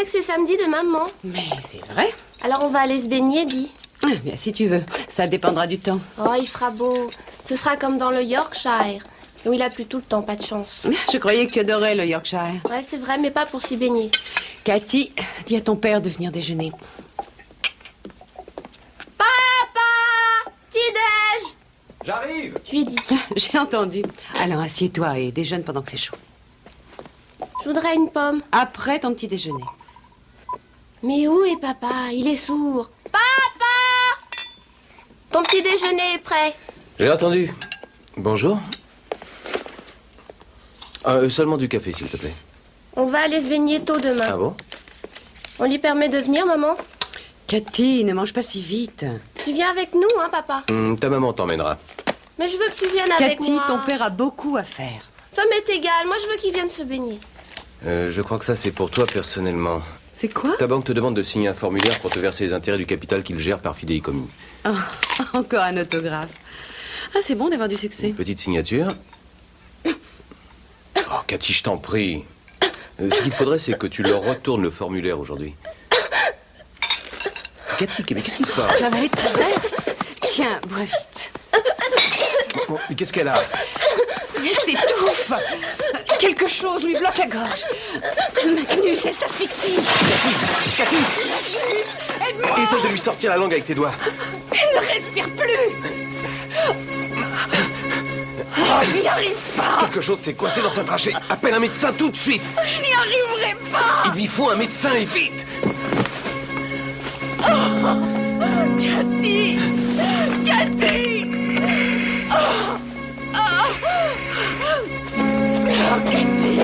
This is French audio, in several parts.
C'est samedi demain, maman. Mais c'est vrai. Alors on va aller se baigner, dis. Ah, bien, si tu veux. Ça dépendra du temps. Oh, il fera beau. Ce sera comme dans le Yorkshire, où il a plu tout le temps, pas de chance. Je croyais que tu adorais le Yorkshire. Ouais, c'est vrai, mais pas pour s'y baigner. Cathy, dis à ton père de venir déjeuner. Papa! Petit-déj! J'arrive! Je lui ai dit. J'ai entendu. Alors, assieds-toi et déjeune pendant que c'est chaud. Je voudrais une pomme. Après ton petit déjeuner. Mais où est papa? Il est sourd. Papa! Ton petit déjeuner est prêt. J'ai entendu. Bonjour. Seulement du café, s'il te plaît. On va aller se baigner tôt demain. Ah bon? On lui permet de venir, maman? Cathy, ne mange pas si vite. Tu viens avec nous, hein, papa? Ta maman t'emmènera. Mais je veux que tu viennes avec moi. Cathy, ton père a beaucoup à faire. Ça m'est égal. Moi, je veux qu'il vienne se baigner. Je crois que ça, c'est pour toi, personnellement. C'est quoi? Ta banque te demande de signer un formulaire pour te verser les intérêts du capital qu'il gère par fidéicommis. Oh, encore un autographe. Ah, c'est bon d'avoir du succès. Une petite signature. Oh, Cathy, je t'en prie. Ce qu'il faudrait, c'est que tu leur retournes le formulaire aujourd'hui. Cathy, mais qu'est-ce qui se passe? Ça va aller très vite. Tiens, bois vite. Bon, mais qu'est-ce qu'elle a? Elle s'étouffe. Quelque chose lui bloque la gorge. Magnus, elle s'asphyxie. Cathy! Magnus, aide-moi. Essaye de lui sortir la langue avec tes doigts. Elle ne respire plus. Oh, je n'y arrive pas. Quelque chose s'est coincé dans sa trachée. Appelle un médecin tout de suite. Je n'y arriverai pas. Il lui faut un médecin et vite. Oh, Cathy. Cathy. Oh, oh. Oh, Cathy.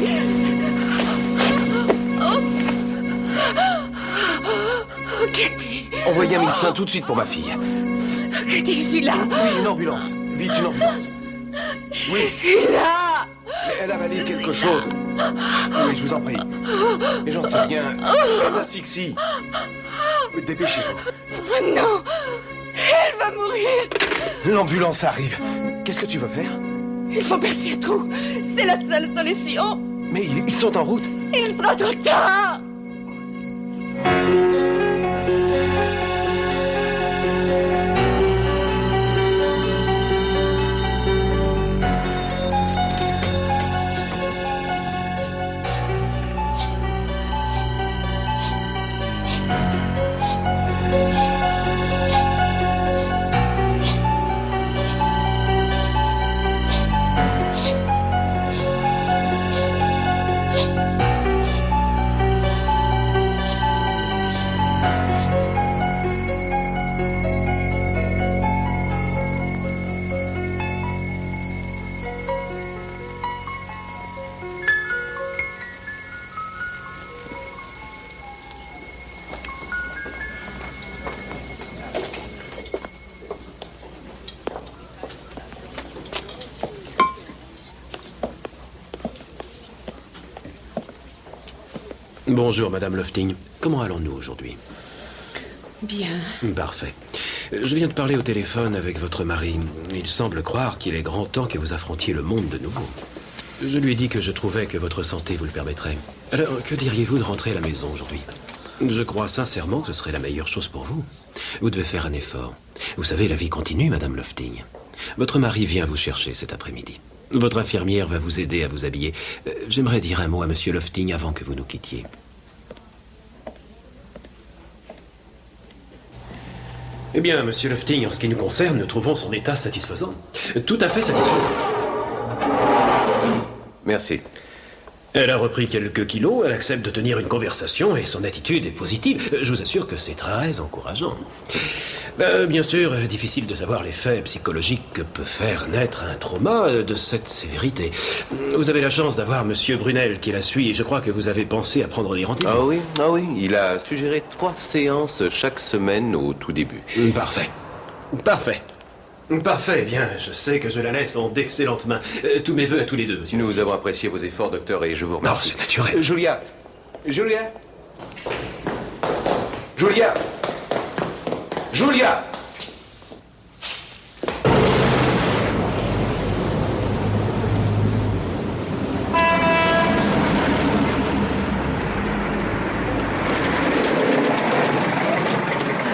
Oh. Oh, Cathy. Envoyez un médecin tout de suite pour ma fille. Cathy, je suis là. Oui, une ambulance. Vite, une ambulance. Je suis là. Mais elle a avalé quelque chose. Oui, je vous en prie. Mais j'en sais rien. Elle s'asphyxie. Dépêchez-vous. Oh non. Elle va mourir. L'ambulance arrive. Qu'est-ce que tu veux faire? Il faut percer un trou. C'est la seule solution. Mais ils sont en route. Il sera trop tard. Bonjour, Madame Lofting. Comment allons-nous aujourd'hui? Bien. Parfait. Je viens de parler au téléphone avec votre mari. Il semble croire qu'il est grand temps que vous affrontiez le monde de nouveau. Je lui ai dit que je trouvais que votre santé vous le permettrait. Alors, que diriez-vous de rentrer à la maison aujourd'hui? Je crois sincèrement que ce serait la meilleure chose pour vous. Vous devez faire un effort. Vous savez, la vie continue, Madame Lofting. Votre mari vient vous chercher cet après-midi. Votre infirmière va vous aider à vous habiller. J'aimerais dire un mot à Monsieur Lofting avant que vous nous quittiez. Eh bien, Monsieur Lofting, en ce qui nous concerne, nous trouvons son état satisfaisant. Tout à fait satisfaisant. Merci. Elle a repris quelques kilos, elle accepte de tenir une conversation et son attitude est positive. Je vous assure que c'est très encourageant. Bien sûr, difficile de savoir l'effet psychologique que peut faire naître un trauma de cette sévérité. Vous avez la chance d'avoir Monsieur Brunel qui la suit et je crois que vous avez pensé à prendre des rendez-vous. Ah oui, il a suggéré 3 séances chaque semaine au tout début. Parfait. Parfait, bien, je sais que je la laisse en d'excellentes mains. Tous mes voeux à tous les deux, monsieur. Nous avons apprécié vos efforts, docteur, et je vous remercie. Non, c'est naturel. Julia.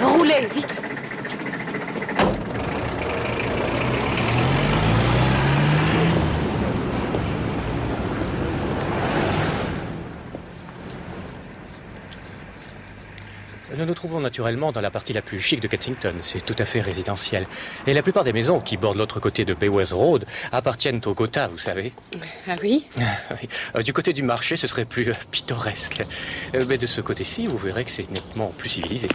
Roulez, vite. Nous nous trouvons naturellement dans la partie la plus chic de Kensington. C'est tout à fait résidentiel. Et la plupart des maisons qui bordent l'autre côté de Baywest Road appartiennent au Gotha, vous savez. Ah oui? Oui. Du côté du marché, ce serait plus pittoresque. Mais de ce côté-ci, vous verrez que c'est nettement plus civilisé.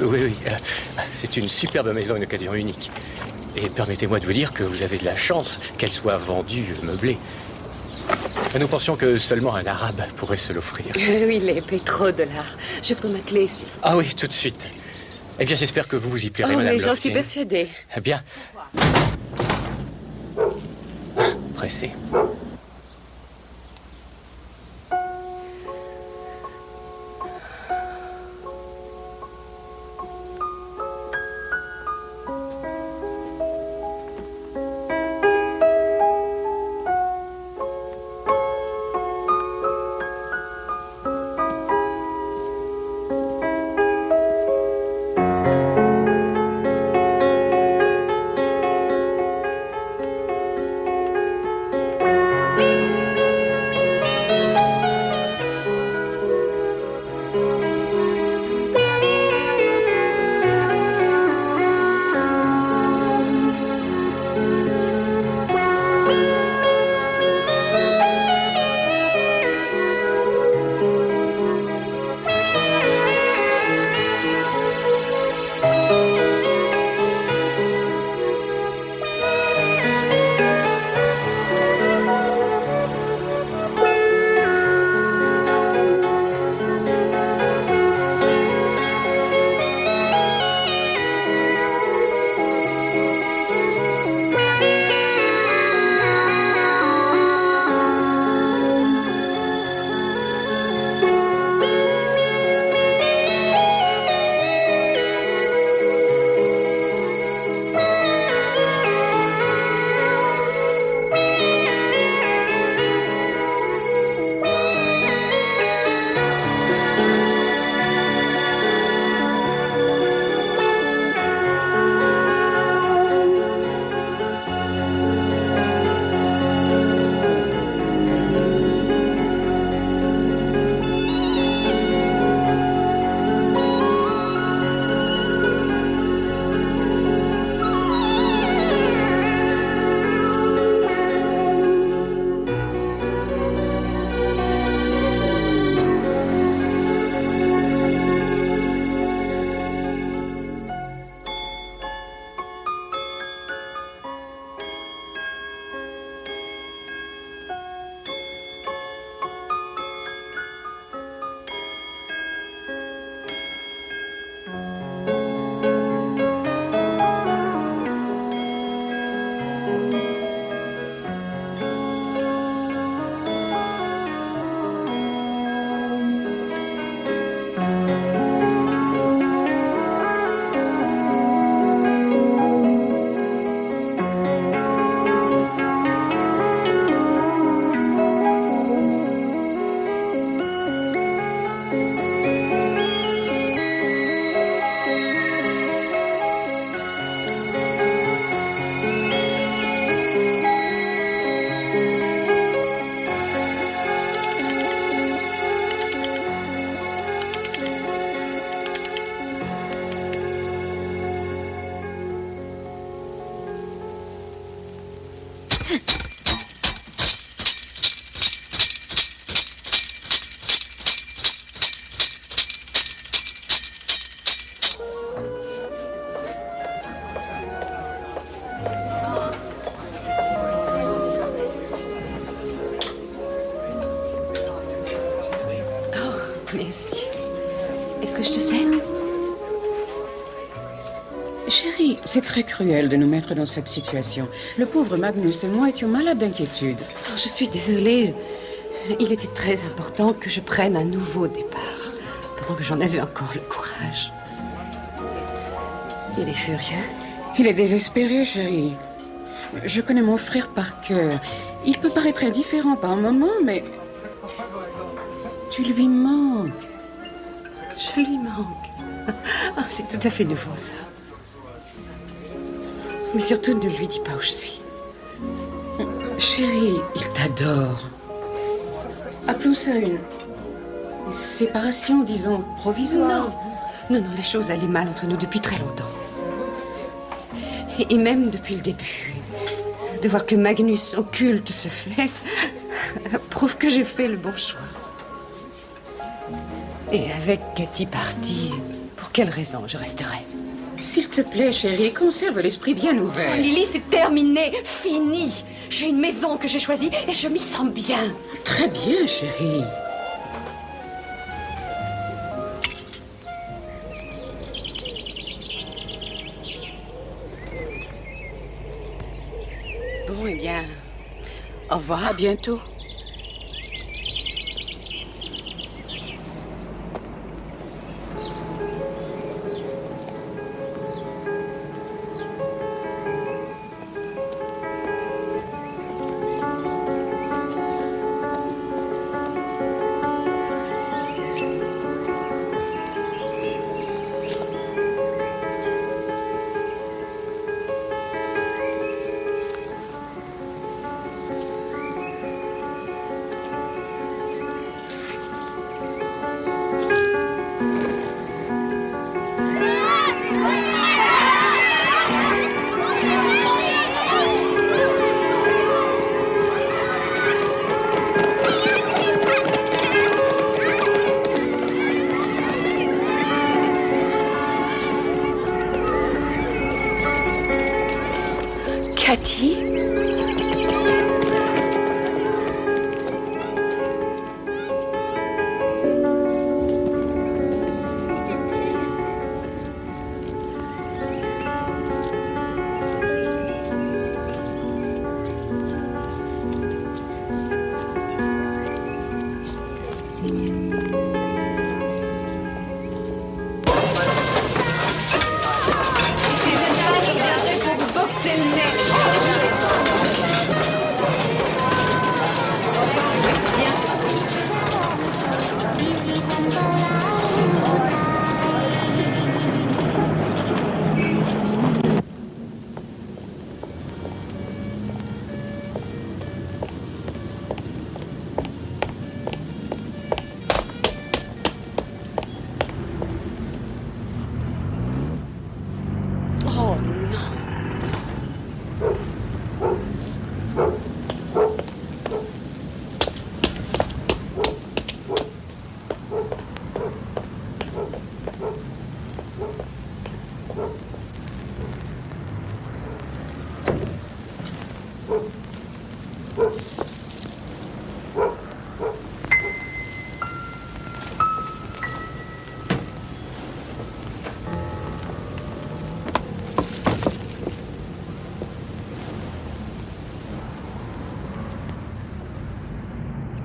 Oui. C'est une superbe maison, une occasion unique. Et permettez-moi de vous dire que vous avez de la chance qu'elle soit vendue meublée. Nous pensions que seulement un arabe pourrait se l'offrir. Oui, les pétrodollars. Je voudrais ma clé, s'il vous plaît. Ah oui, tout de suite. Eh bien, j'espère que vous vous y plairez, Oh, Madame mais j'en suis Lofting. persuadée. Eh bien. Pressé. Merci. Est-ce que je te sers? Chérie, c'est très cruel de nous mettre dans cette situation. Le pauvre Magnus et moi étions malades d'inquiétude. Oh, je suis désolée. Il était très important que je prenne un nouveau départ, pendant que j'en avais encore le courage. Il est furieux. Il est désespéré, chérie. Je connais mon frère par cœur. Il peut paraître indifférent par moments, mais... tu lui manques. Je lui manque. Ah, c'est tout à fait nouveau, ça. Mais surtout, ne lui dis pas où je suis. Chérie, il t'adore. Appelons ça une séparation, disons, provisoire. Non, les choses allaient mal entre nous depuis très longtemps. Et même depuis le début. De voir que Magnus occulte ce fait prouve que j'ai fait le bon choix. Et avec Cathy partie, pour quelle raison je resterai? S'il te plaît, chérie, conserve l'esprit bien ouvert. Oh, Lily, c'est terminé, fini. J'ai une maison que j'ai choisie et je m'y sens bien. Très bien, chérie. Bon, eh bien, au revoir. À bientôt. Cathy? Si j'aime pas, je viendrai pour vous boxer le nez. Reste bien. Oh non.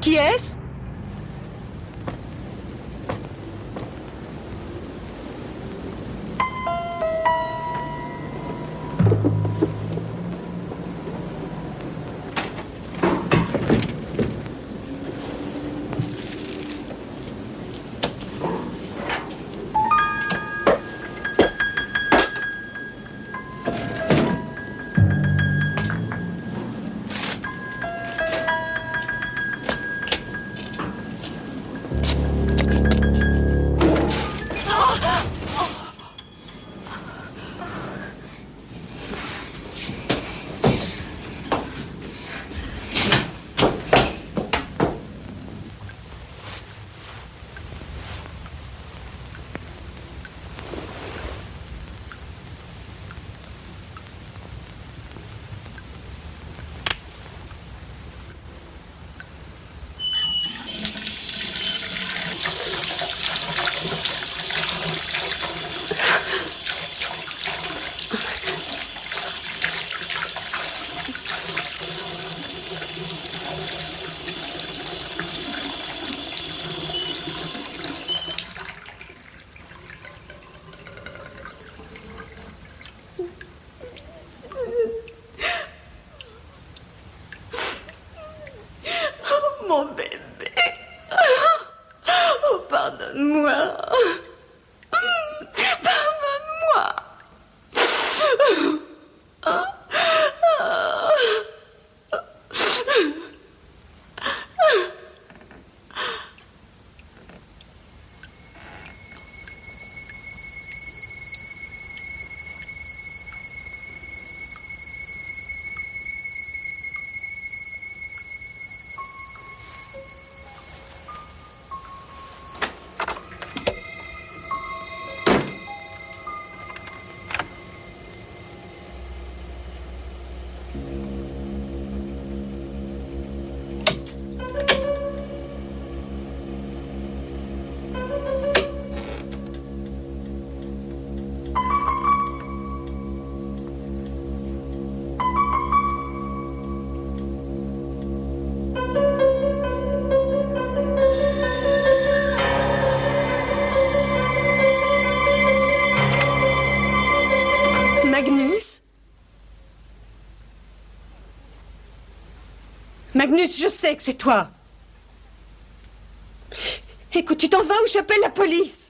Qui est-ce? mon bébé. Oh, pardonne-moi. Pardonne-moi. Magnus? Magnus, je sais que c'est toi. Écoute, tu t'en vas ou j'appelle la police?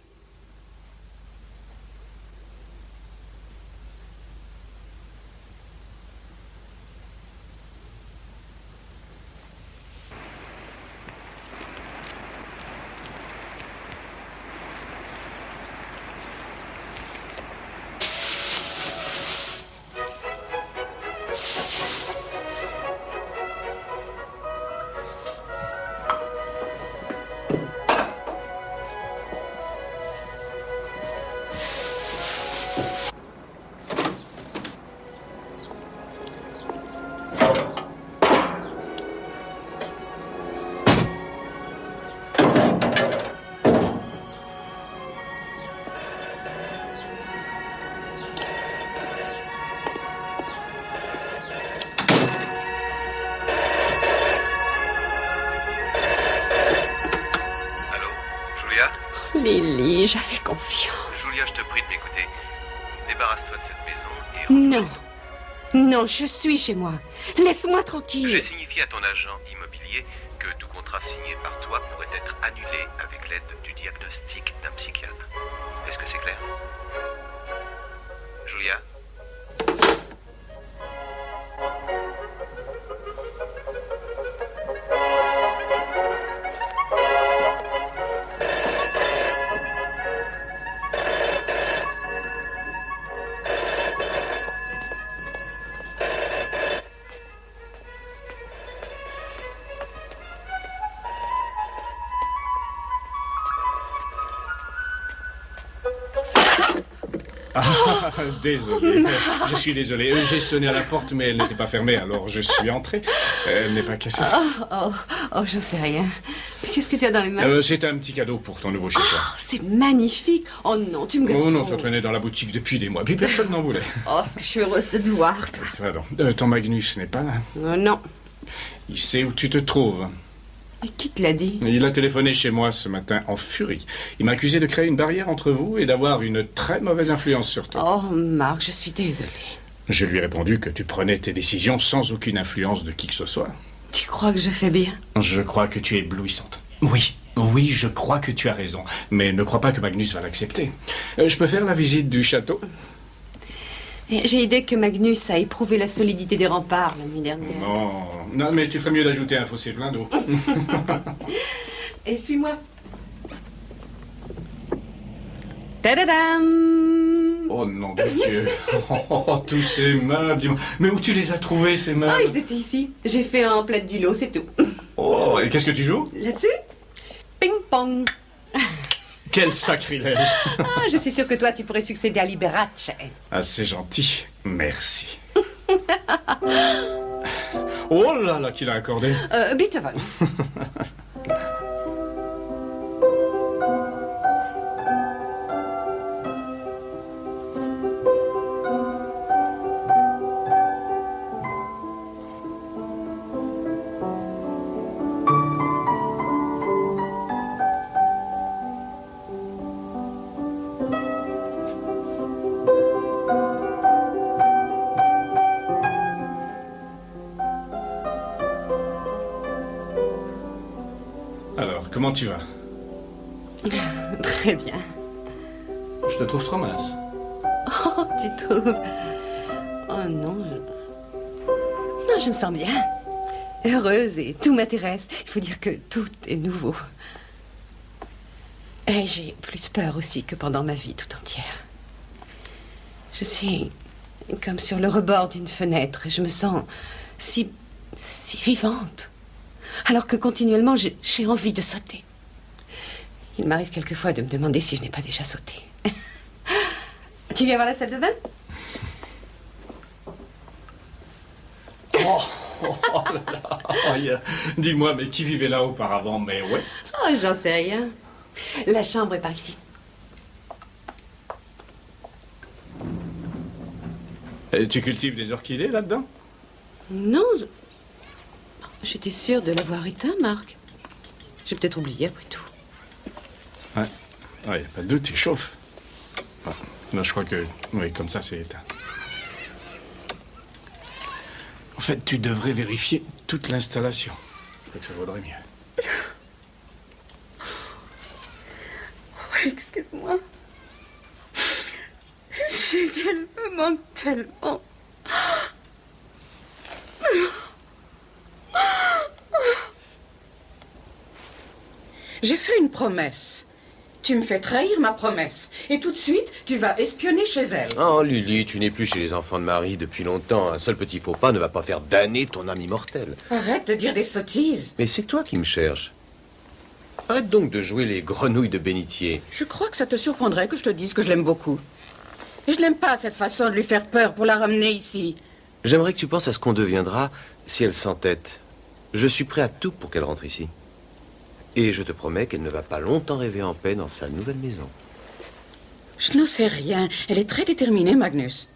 Lily, j'avais confiance. Julia, je te prie de m'écouter. Débarrasse-toi de cette maison et... Non. Non, je suis chez moi. Laisse-moi tranquille. J'ai signifié à ton agent immobilier que tout contrat signé par toi pourrait être annulé avec l'aide du diagnostic d'un psychiatre. Est-ce que c'est clair? Julia? Désolé, je suis désolé. J'ai sonné à la porte, mais elle n'était pas fermée, alors je suis entré. Elle n'est pas cassée. Oh, j'en sais rien. Mais qu'est-ce que tu as dans les mains? C'est un petit cadeau pour ton nouveau chez toi. C'est magnifique. Oh non, tu me gâtes Oh non, trop. ça traînait dans la boutique depuis des mois, puis personne n'en voulait. Oh, ce que je suis heureuse de te voir, toi. Pardon, ton Magnus n'est pas là. Non. Il sait où tu te trouves. Et qui te l'a dit? Il a téléphoné chez moi ce matin en furie. Il m'a accusé de créer une barrière entre vous et d'avoir une très mauvaise influence sur toi. Oh, Marc, je suis désolée. Je lui ai répondu que tu prenais tes décisions sans aucune influence de qui que ce soit. Tu crois que je fais bien? Je crois que tu es éblouissante. Oui, je crois que tu as raison. Mais ne crois pas que Magnus va l'accepter. Je peux faire la visite du château? J'ai idée que Magnus a éprouvé la solidité des remparts la nuit dernière. Non, mais tu ferais mieux d'ajouter un fossé plein d'eau. Et suis-moi. Tadadam! Oh nom de Dieu. Oh, tous ces meubles. Dis-moi, mais où tu les as trouvés, ces meubles? Ah, ils étaient ici. J'ai fait un plat du lot, c'est tout. Oh, et qu'est-ce que tu joues? Là-dessus? Ping-pong. Quel sacrilège. Ah, je suis sûre que toi, tu pourrais succéder à Liberace. Ah, c'est gentil. Merci. Oh là là, qui l'a accordé? Beethoven. comment tu vas? Très bien. Je te trouve trop mince. Oh, tu trouves? Oh non. Non, je me sens bien. Heureuse et tout m'intéresse. Il faut dire que tout est nouveau. Et j'ai plus peur aussi que pendant ma vie tout entière. Je suis comme sur le rebord d'une fenêtre et je me sens si vivante. Alors que continuellement, j'ai envie de sauter. Il m'arrive quelquefois de me demander si je n'ai pas déjà sauté. Tu viens voir la salle de bain? Oh là là. Dis-moi, mais qui vivait là auparavant? Mae West? Oh, j'en sais rien. La chambre est par ici. Et tu cultives des orchidées là-dedans? Non, j'étais sûre de l'avoir éteint, Marc. J'ai peut-être oublié après tout. Ouais, pas de doute, tu chauffes. Ah, non, je crois que... Oui, comme ça, c'est éteint. En fait, tu devrais vérifier toute l'installation. Je crois que ça vaudrait mieux. Excuse-moi. Elle me manque tellement. J'ai fait une promesse. Tu me fais trahir ma promesse. Et tout de suite, tu vas espionner chez elle. Oh, Lily, tu n'es plus chez les enfants de Marie depuis longtemps. Un seul petit faux pas ne va pas faire damner ton âme immortelle. Arrête de dire des sottises. Mais c'est toi qui me cherches. Arrête donc de jouer les grenouilles de bénitier. Je crois que ça te surprendrait que je te dise que je l'aime beaucoup. Et je n'aime pas cette façon de lui faire peur pour la ramener ici. J'aimerais que tu penses à ce qu'on deviendra si elle s'entête. Je suis prêt à tout pour qu'elle rentre ici. Et je te promets qu'elle ne va pas longtemps rêver en paix dans sa nouvelle maison. Je n'en sais rien. Elle est très déterminée, Magnus.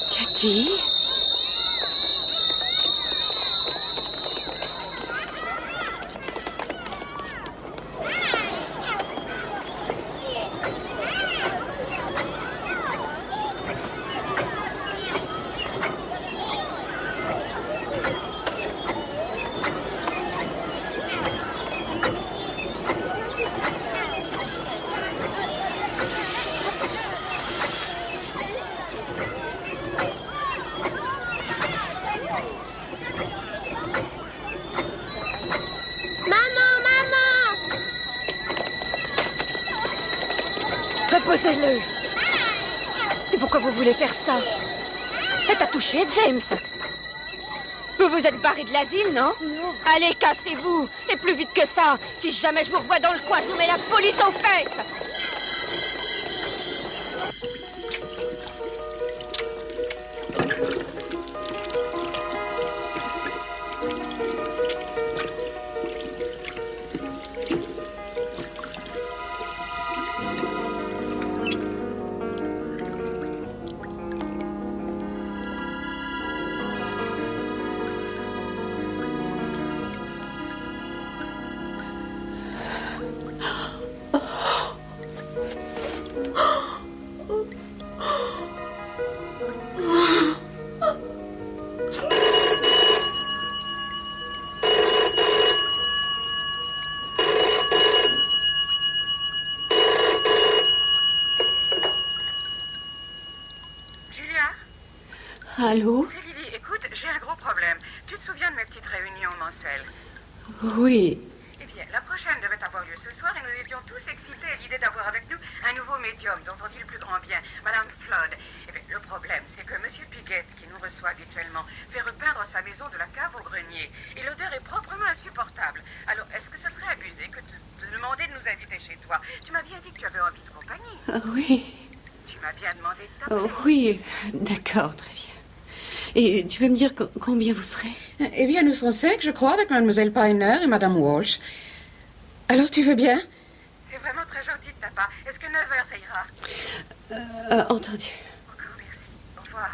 Cathy? Reposez-le. Et pourquoi vous voulez faire ça? Elle t'a touché, James? Vous vous êtes barré de l'asile, non? Non. Allez, cassez-vous. Et plus vite que ça. Si jamais je vous revois dans le coin, je vous mets la police aux fesses. Allô? C'est Lily. Écoute, j'ai un gros problème. Tu te souviens de mes petites réunions mensuelles? Oui. Eh bien, la prochaine devait avoir lieu ce soir et nous étions tous excités à l'idée d'avoir avec nous un nouveau médium dont on dit le plus grand bien, Madame Flood. Eh bien, le problème, c'est que Monsieur Piguet, qui nous reçoit habituellement, fait repeindre sa maison de la cave au grenier. Et l'odeur est proprement insupportable. Alors, est-ce que ce serait abusé que de te demander de nous inviter chez toi? Tu m'as bien dit que tu avais envie de compagnie. Oui. Tu m'as bien demandé de t'appeler. Oui, d'accord, très bien. Et tu peux me dire combien vous serez? Eh bien, nous serons 5, je crois, avec Mademoiselle Piner et Madame Walsh. Alors, tu veux bien? C'est vraiment très gentil de ta part. Est-ce que 9h, ça ira? Entendu. Encore merci. Au revoir.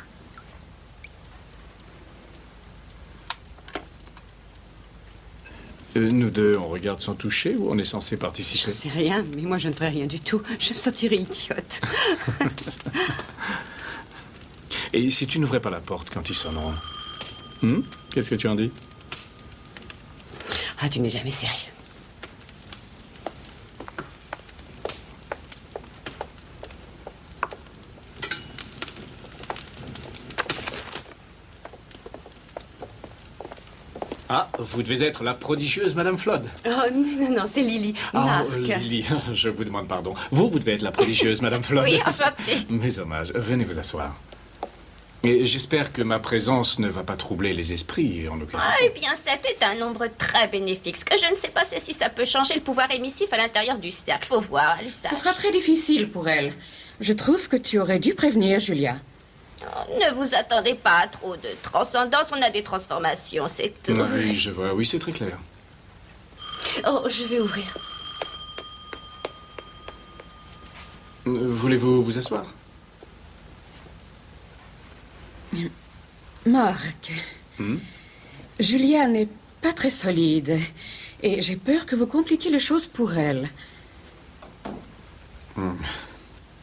Nous deux, on regarde sans toucher ou on est censé participer? Je sais rien, mais moi je ne ferai rien du tout. Je me sentirais idiote. Et si tu n'ouvrais pas la porte quand ils sonneront? Qu'est-ce que tu en dis? Ah, tu n'es jamais sérieux. Ah, vous devez être la prodigieuse Madame Flood. Oh, non, c'est Lily. Marc. Lily, je vous demande pardon. Vous devez être la prodigieuse Madame Flood. Oui, enchantée. Mes hommages, venez vous asseoir. Et j'espère que ma présence ne va pas troubler les esprits en aucun cas. Eh bien, c'était un nombre très bénéfique. Ce que je ne sais pas, c'est si ça peut changer le pouvoir émissif à l'intérieur du cercle. Faut voir, l'usage. Ce sera très difficile pour elle. Je trouve que tu aurais dû prévenir Julia. Oh, ne vous attendez pas à trop de transcendance. On a des transformations, c'est tout. Oui, je vois. Oui, c'est très clair. Oh, je vais ouvrir. Voulez-vous vous asseoir? Marc, Julia n'est pas très solide. Et j'ai peur que vous compliquiez les choses pour elle.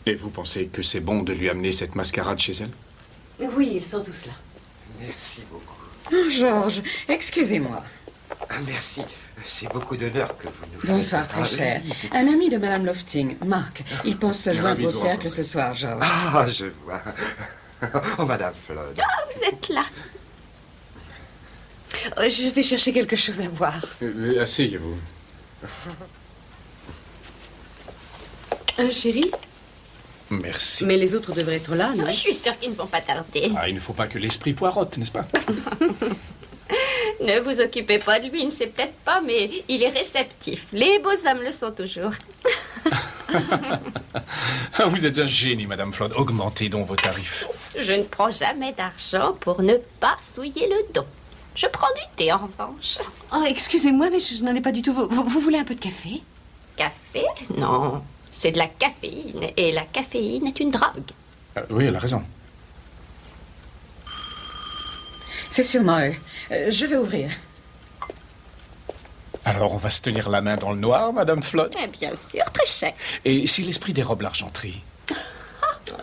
Et vous pensez que c'est bon de lui amener cette mascarade chez elle? Oui, ils sont tous là. Merci beaucoup. Oh, Georges, excusez-moi. Ah, merci. C'est beaucoup d'honneur que vous nous faites. Bonsoir, très cher. Un ami de Madame Lofting, Marc. Il pense se joindre Ravi au de vous cercle rencontrer. ce soir, Georges. Ah, je vois. Oh, Madame Flood. Vous êtes là. Je vais chercher quelque chose à boire. Asseyez-vous. Chérie? Merci. Mais les autres devraient être là, non? Je suis sûre qu'ils ne vont pas tarder. Ah, il ne faut pas que l'esprit poirote, n'est-ce pas? Ne vous occupez pas de lui, il ne sait peut-être pas, mais il est réceptif. Les beaux hommes le sont toujours. Ah, vous êtes un génie, Madame Flood. Augmentez donc vos tarifs. Je ne prends jamais d'argent pour ne pas souiller le dos. Je prends du thé, en revanche. Oh, excusez-moi, mais je n'en ai pas du tout. Vous voulez un peu de café? Café? Non, c'est de la caféine. Et la caféine est une drogue. Oui, elle a raison. C'est sûrement eux. Je vais ouvrir. Alors, on va se tenir la main dans le noir, Madame Flood? Eh bien sûr, très cher. Et si l'esprit dérobe l'argenterie?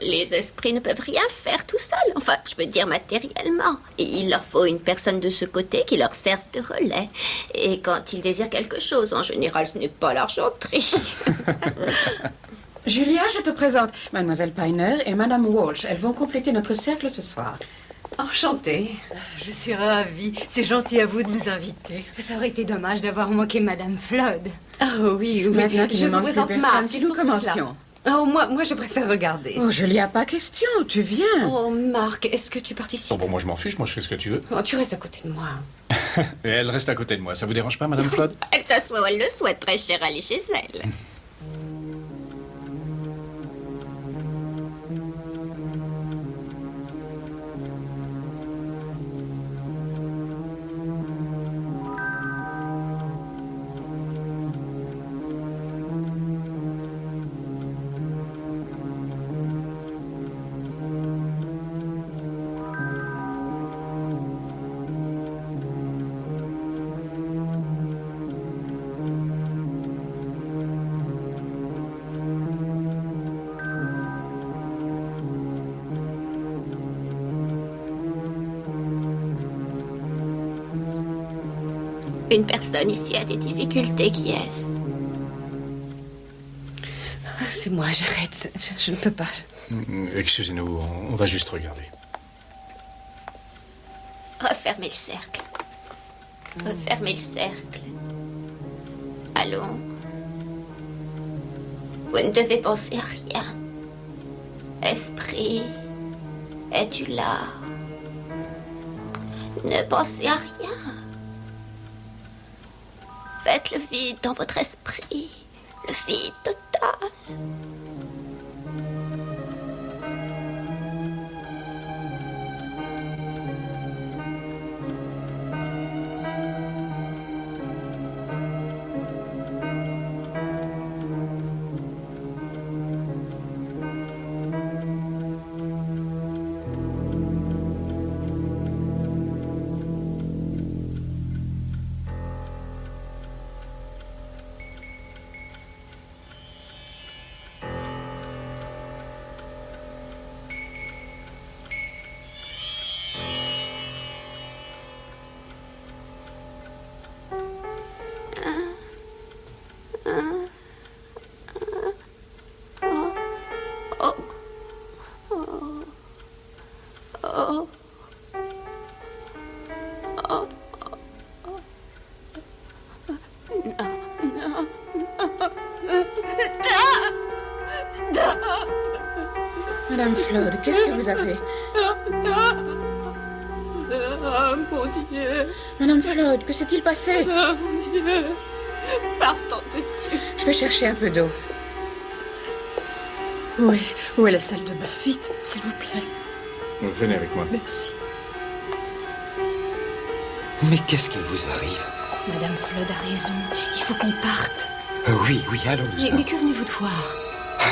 Les esprits ne peuvent rien faire tout seuls. Enfin, je veux dire matériellement. Et il leur faut une personne de ce côté qui leur serve de relais. Et quand ils désirent quelque chose, en général, ce n'est pas l'argenterie. Julia, je te présente Mademoiselle Piner et Madame Walsh. Elles vont compléter notre cercle ce soir. Enchantée. Je suis ravie. C'est gentil à vous de nous inviter. Ça aurait été dommage d'avoir manqué Madame Flood. Ah oui, oui. Maintenant qu'il je ne vous manque plus présente personne, Marc. si Ils nous sont tous là. commencions. Oh, moi, je préfère regarder. Oh, Julia, pas question, tu viens. Oh, Marc, est-ce que tu participes? Oh, bon, moi je m'en fiche, moi je fais ce que tu veux. Oh, tu restes à côté de moi. Et elle reste à côté de moi, ça vous dérange pas, Madame Flood? Elle s'assoit où elle le souhaite, très chère, aller chez elle. Une personne ici a des difficultés, qui est-ce? C'est moi, j'arrête. Je ne peux pas. Excusez-nous, on va juste regarder. Refermez le cercle. Refermez le cercle. Allons. Vous ne devez penser à rien. Esprit, es-tu là? Ne pensez à rien. Faites le vide dans votre esprit. Le vide total. Madame Flood, qu'est-ce que vous avez? Mon Dieu. Madame Flood, que s'est-il passé? Mon Dieu. Partons tout de suite. Je vais chercher un peu d'eau. Où est la salle de bain? Vite, s'il vous plaît. Venez avec moi. Merci. Mais qu'est-ce qu'il vous arrive? Madame Flood a raison. Il faut qu'on parte. Oui, allons-nous. Mais que venez-vous de voir?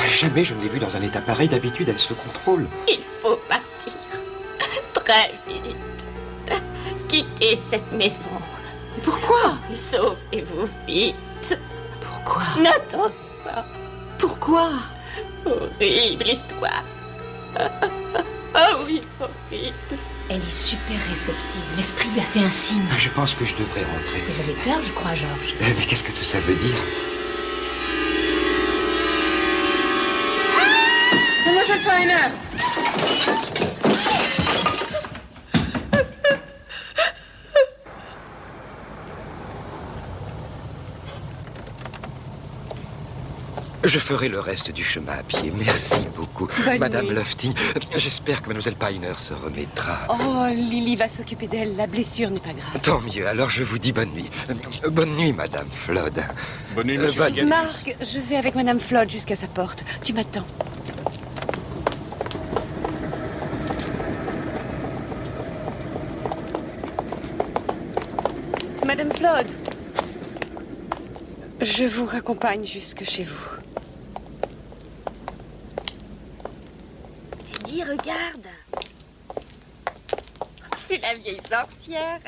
Jamais je ne l'ai vue dans un état pareil. D'habitude, elle se contrôle. Il faut partir. Très vite. Quittez cette maison. Pourquoi? Sauvez-vous vite. Pourquoi? N'attendez pas. Pourquoi? Horrible histoire. Ah oui, horrible. Elle est super réceptive. L'esprit lui a fait un signe. Je pense que je devrais rentrer. Vous avez peur, je crois, Georges. Mais qu'est-ce que tout ça veut dire? Mademoiselle Piner! Je ferai le reste du chemin à pied. Merci beaucoup. Bonne Madame nuit. Lofting, j'espère que Mademoiselle Piner se remettra. Oh, Lily va s'occuper d'elle. La blessure n'est pas grave. Tant mieux, alors je vous dis bonne nuit. Bonne nuit, Madame Flood. Bonne nuit, monsieur Pigalle. Marc, je vais avec Madame Flood jusqu'à sa porte. Tu m'attends. Madame Flood, je vous raccompagne jusque chez vous. Dis, regarde. C'est la vieille sorcière.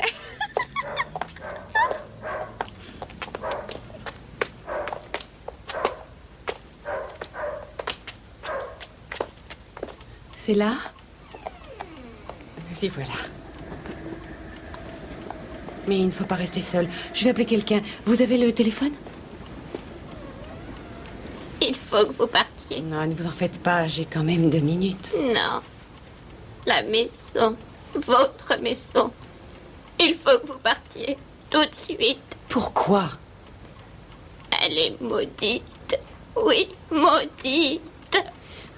C'est là? Si, voilà. Mais il ne faut pas rester seul. Je vais appeler quelqu'un. Vous avez le téléphone? Il faut que vous partiez. Non, ne vous en faites pas. J'ai quand même 2 minutes. Non. La maison. Votre maison. Il faut que vous partiez. Tout de suite. Pourquoi? Elle est maudite. Oui, maudite.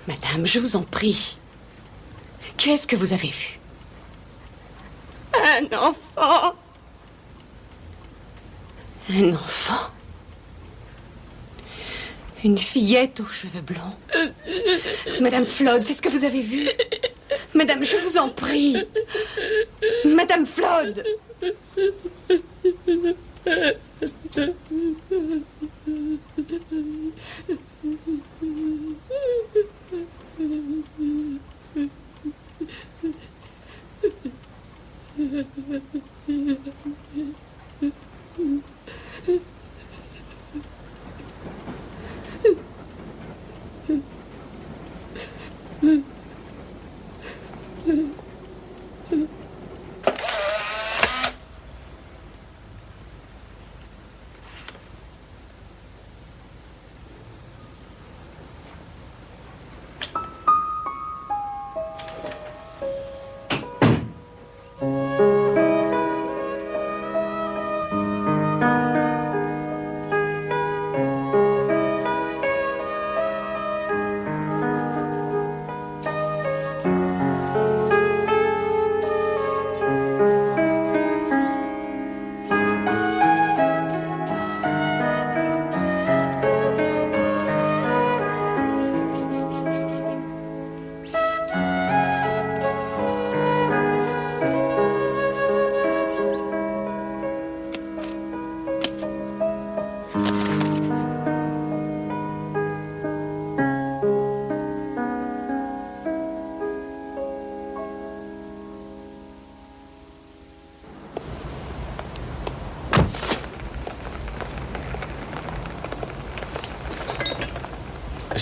Madame, je vous en prie. Qu'est-ce que vous avez vu? Un enfant. Un enfant? Une fillette aux cheveux blonds? Madame Flood, c'est ce que vous avez vu? Madame, je vous en prie. Madame Flood.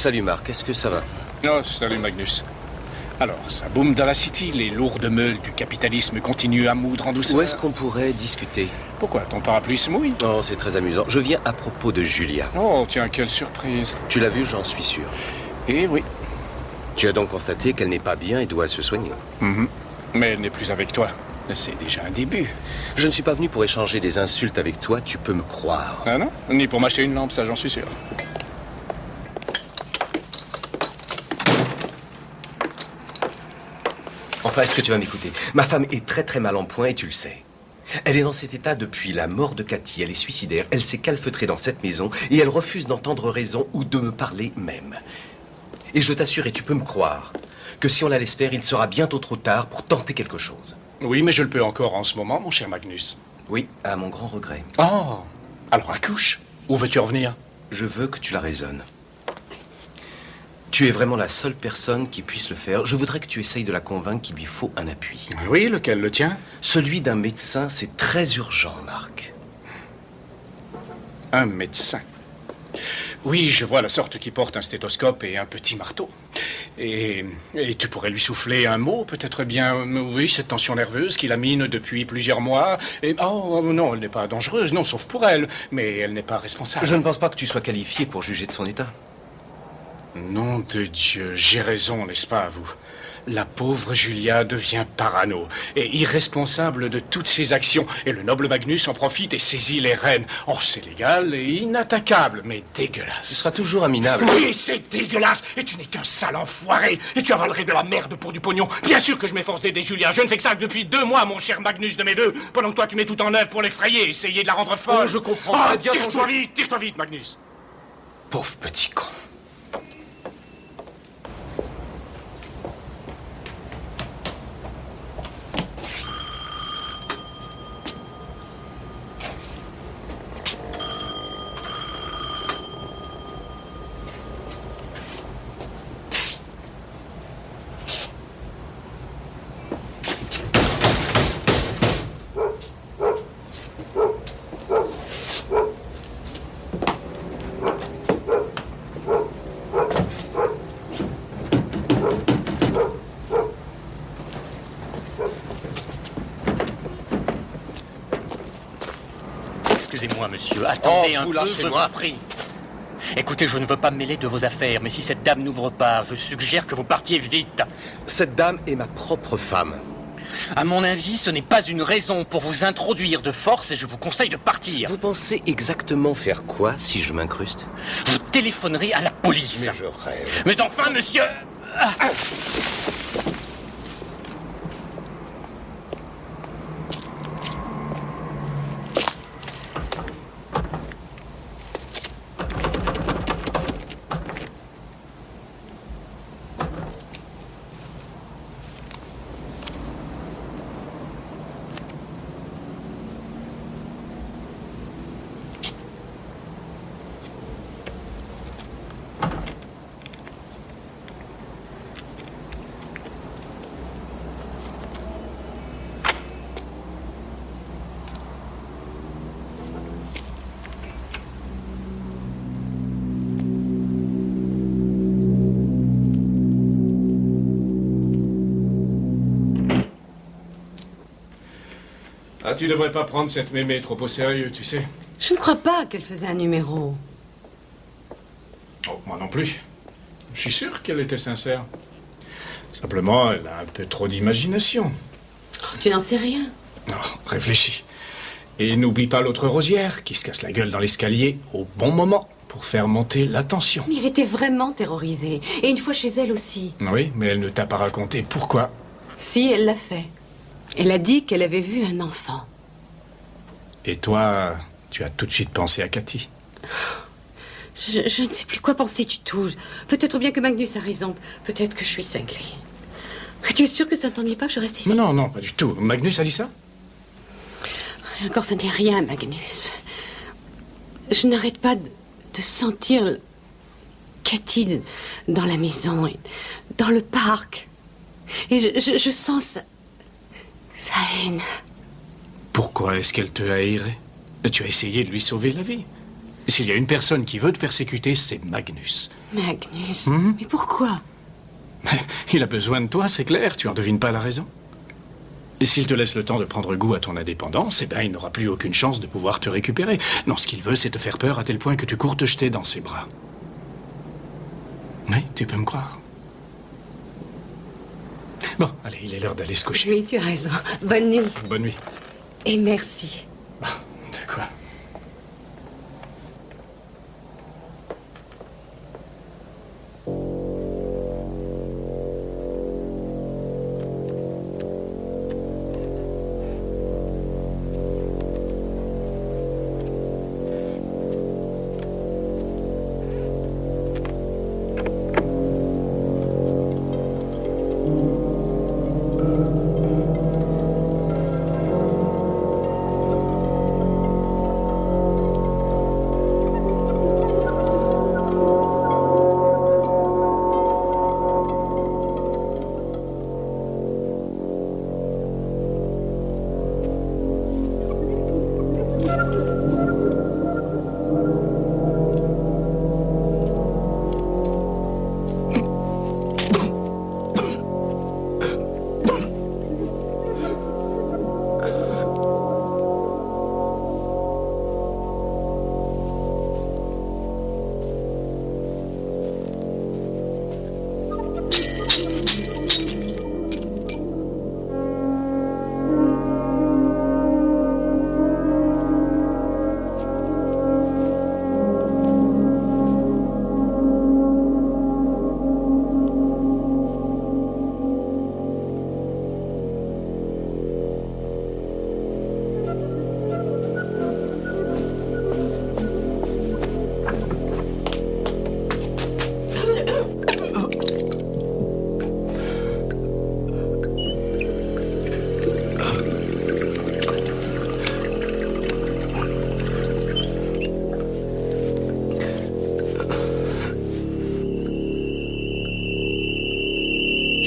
Salut Marc, est-ce que ça va? Oh, salut Magnus. Alors, ça boom dans la city, les lourdes meules du capitalisme continuent à moudre en douceur. Où est-ce qu'on pourrait discuter? Pourquoi, ton parapluie se mouille? Oh, c'est très amusant. Je viens à propos de Julia. Oh, tiens, quelle surprise. Tu l'as vue, j'en suis sûr. Eh oui. Tu as donc constaté qu'elle n'est pas bien et doit se soigner. Mais elle n'est plus avec toi. C'est déjà un début. Je ne suis pas venu pour échanger des insultes avec toi, tu peux me croire. Ah non? Ni pour m'acheter une lampe, ça j'en suis sûr. Enfin, est-ce que tu vas m'écouter? Ma femme est très très mal en point et tu le sais. Elle est dans cet état depuis la mort de Cathy. Elle est suicidaire. Elle s'est calfeutrée dans cette maison et elle refuse d'entendre raison ou de me parler même. Et je t'assure, et tu peux me croire, que si on la laisse faire, il sera bientôt trop tard pour tenter quelque chose. Oui, mais je le peux encore en ce moment, mon cher Magnus. Oui, à mon grand regret. Oh, alors accouche. Où veux-tu en venir? Je veux que tu la raisonnes. Tu es vraiment la seule personne qui puisse le faire. Je voudrais que tu essayes de la convaincre qu'il lui faut un appui. Oui, lequel, le tien? Celui d'un médecin, c'est très urgent, Marc. Un médecin. Oui, je vois la sorte qui porte un stéthoscope et un petit marteau. Et tu pourrais lui souffler un mot, peut-être bien, oui, cette tension nerveuse qui la mine depuis plusieurs mois. Et, oh non, elle n'est pas dangereuse, non, sauf pour elle, mais elle n'est pas responsable. Je ne pense pas que tu sois qualifié pour juger de son état. Nom de Dieu, j'ai raison, n'est-ce pas, vous? La pauvre Julia devient parano et irresponsable de toutes ses actions. Et le noble Magnus en profite et saisit les rênes. Oh, c'est légal et inattaquable, mais dégueulasse. Ce sera toujours minable. Oui, c'est dégueulasse. Et tu n'es qu'un sale enfoiré. Et tu avalerais de la merde pour du pognon. Bien sûr que je m'efforce d'aider Julia. Je ne fais que ça depuis 2 mois, mon cher Magnus de mes deux. Pendant que toi, tu mets tout en œuvre pour l'effrayer, essayer de la rendre folle. Oh, je comprends très bien. Tire-toi vite, Magnus. Pauvre petit con. Excusez-moi, monsieur. Attendez un peu, je vous lâchez-moi. prie. Écoutez, je ne veux pas me mêler de vos affaires, mais si cette dame n'ouvre pas, je suggère que vous partiez vite. Cette dame est ma propre femme. À mon avis, ce n'est pas une raison pour vous introduire de force et je vous conseille de partir. Vous pensez exactement faire quoi si je m'incruste? Je téléphonerai à la police. Mais je rêve. Mais enfin, monsieur... Ah, tu devrais pas prendre cette mémé trop au sérieux, tu sais. Je ne crois pas qu'elle faisait un numéro. Oh, moi non plus. Je suis sûr qu'elle était sincère. Simplement, elle a un peu trop d'imagination. Oh, tu n'en sais rien. Non, réfléchis. Et n'oublie pas l'autre Rosière qui se casse la gueule dans l'escalier au bon moment pour faire monter la tension. Mais elle était vraiment terrorisée. Et une fois chez elle aussi. Oui, mais elle ne t'a pas raconté pourquoi. Si, elle l'a fait. Elle a dit qu'elle avait vu un enfant. Et toi, tu as tout de suite pensé à Cathy. Je ne sais plus quoi penser du tout. Peut-être bien que Magnus a raison. Peut-être que je suis cinglée. Tu es sûr que ça ne t'ennuie pas que je reste ici? Non, non, pas du tout. Magnus a dit ça? Encore, ça n'est rien, Magnus. Je n'arrête pas de sentir Cathy dans la maison, et dans le parc. Et je sens sa haine. Pourquoi est-ce qu'elle te haïrait? Tu as essayé de lui sauver la vie. S'il y a une personne qui veut te persécuter, c'est Magnus. Magnus? Mais pourquoi? Il a besoin de toi, c'est clair, tu en devines pas la raison. Et s'il te laisse le temps de prendre goût à ton indépendance, eh ben, il n'aura plus aucune chance de pouvoir te récupérer. Non, ce qu'il veut, c'est te faire peur à tel point que tu cours te jeter dans ses bras. Oui, tu peux me croire. Bon, allez, il est l'heure d'aller se coucher. Oui, tu as raison. Bonne nuit. Bonne nuit. Et merci. De quoi?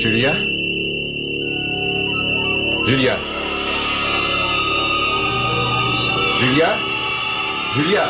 Julia? Julia? Julia? Julia?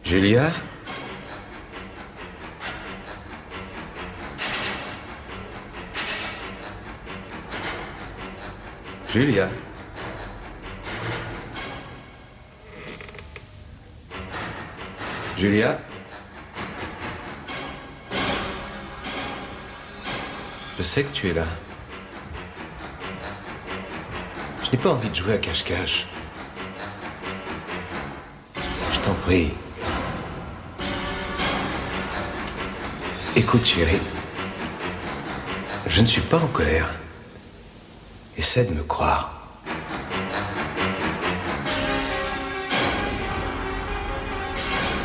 Julia? Julia? Julia? Je sais que tu es là. Je n'ai pas envie de jouer à cache-cache. Je t'en prie. Écoute, chérie, je ne suis pas en colère. Essaie de me croire.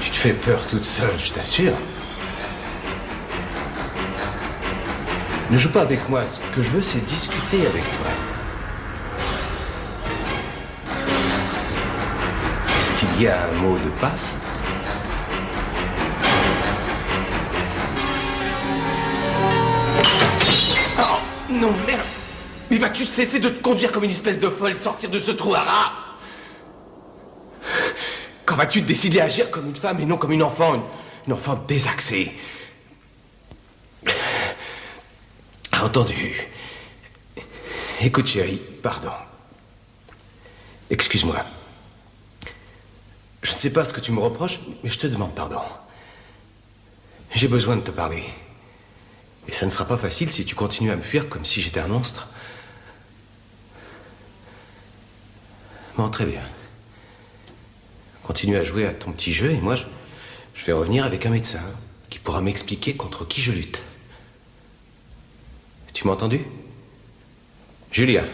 Tu te fais peur toute seule, je t'assure. Ne joue pas avec moi. Ce que je veux, c'est discuter avec toi. Est-ce qu'il y a un mot de passe ? Non, merde! Mais vas-tu cesser de te conduire comme une espèce de folle, sortir de ce trou à rats? Quand vas-tu te décider à agir comme une femme et non comme une enfant, une enfant désaxée? Entendu. Écoute, chérie, pardon. Excuse-moi. Je ne sais pas ce que tu me reproches, mais je te demande pardon. J'ai besoin de te parler. Et ça ne sera pas facile si tu continues à me fuir comme si j'étais un monstre. Bon, très bien. Continue à jouer à ton petit jeu et moi, je vais revenir avec un médecin. qui pourra m'expliquer contre qui je lutte. Tu m'as entendu? Julia.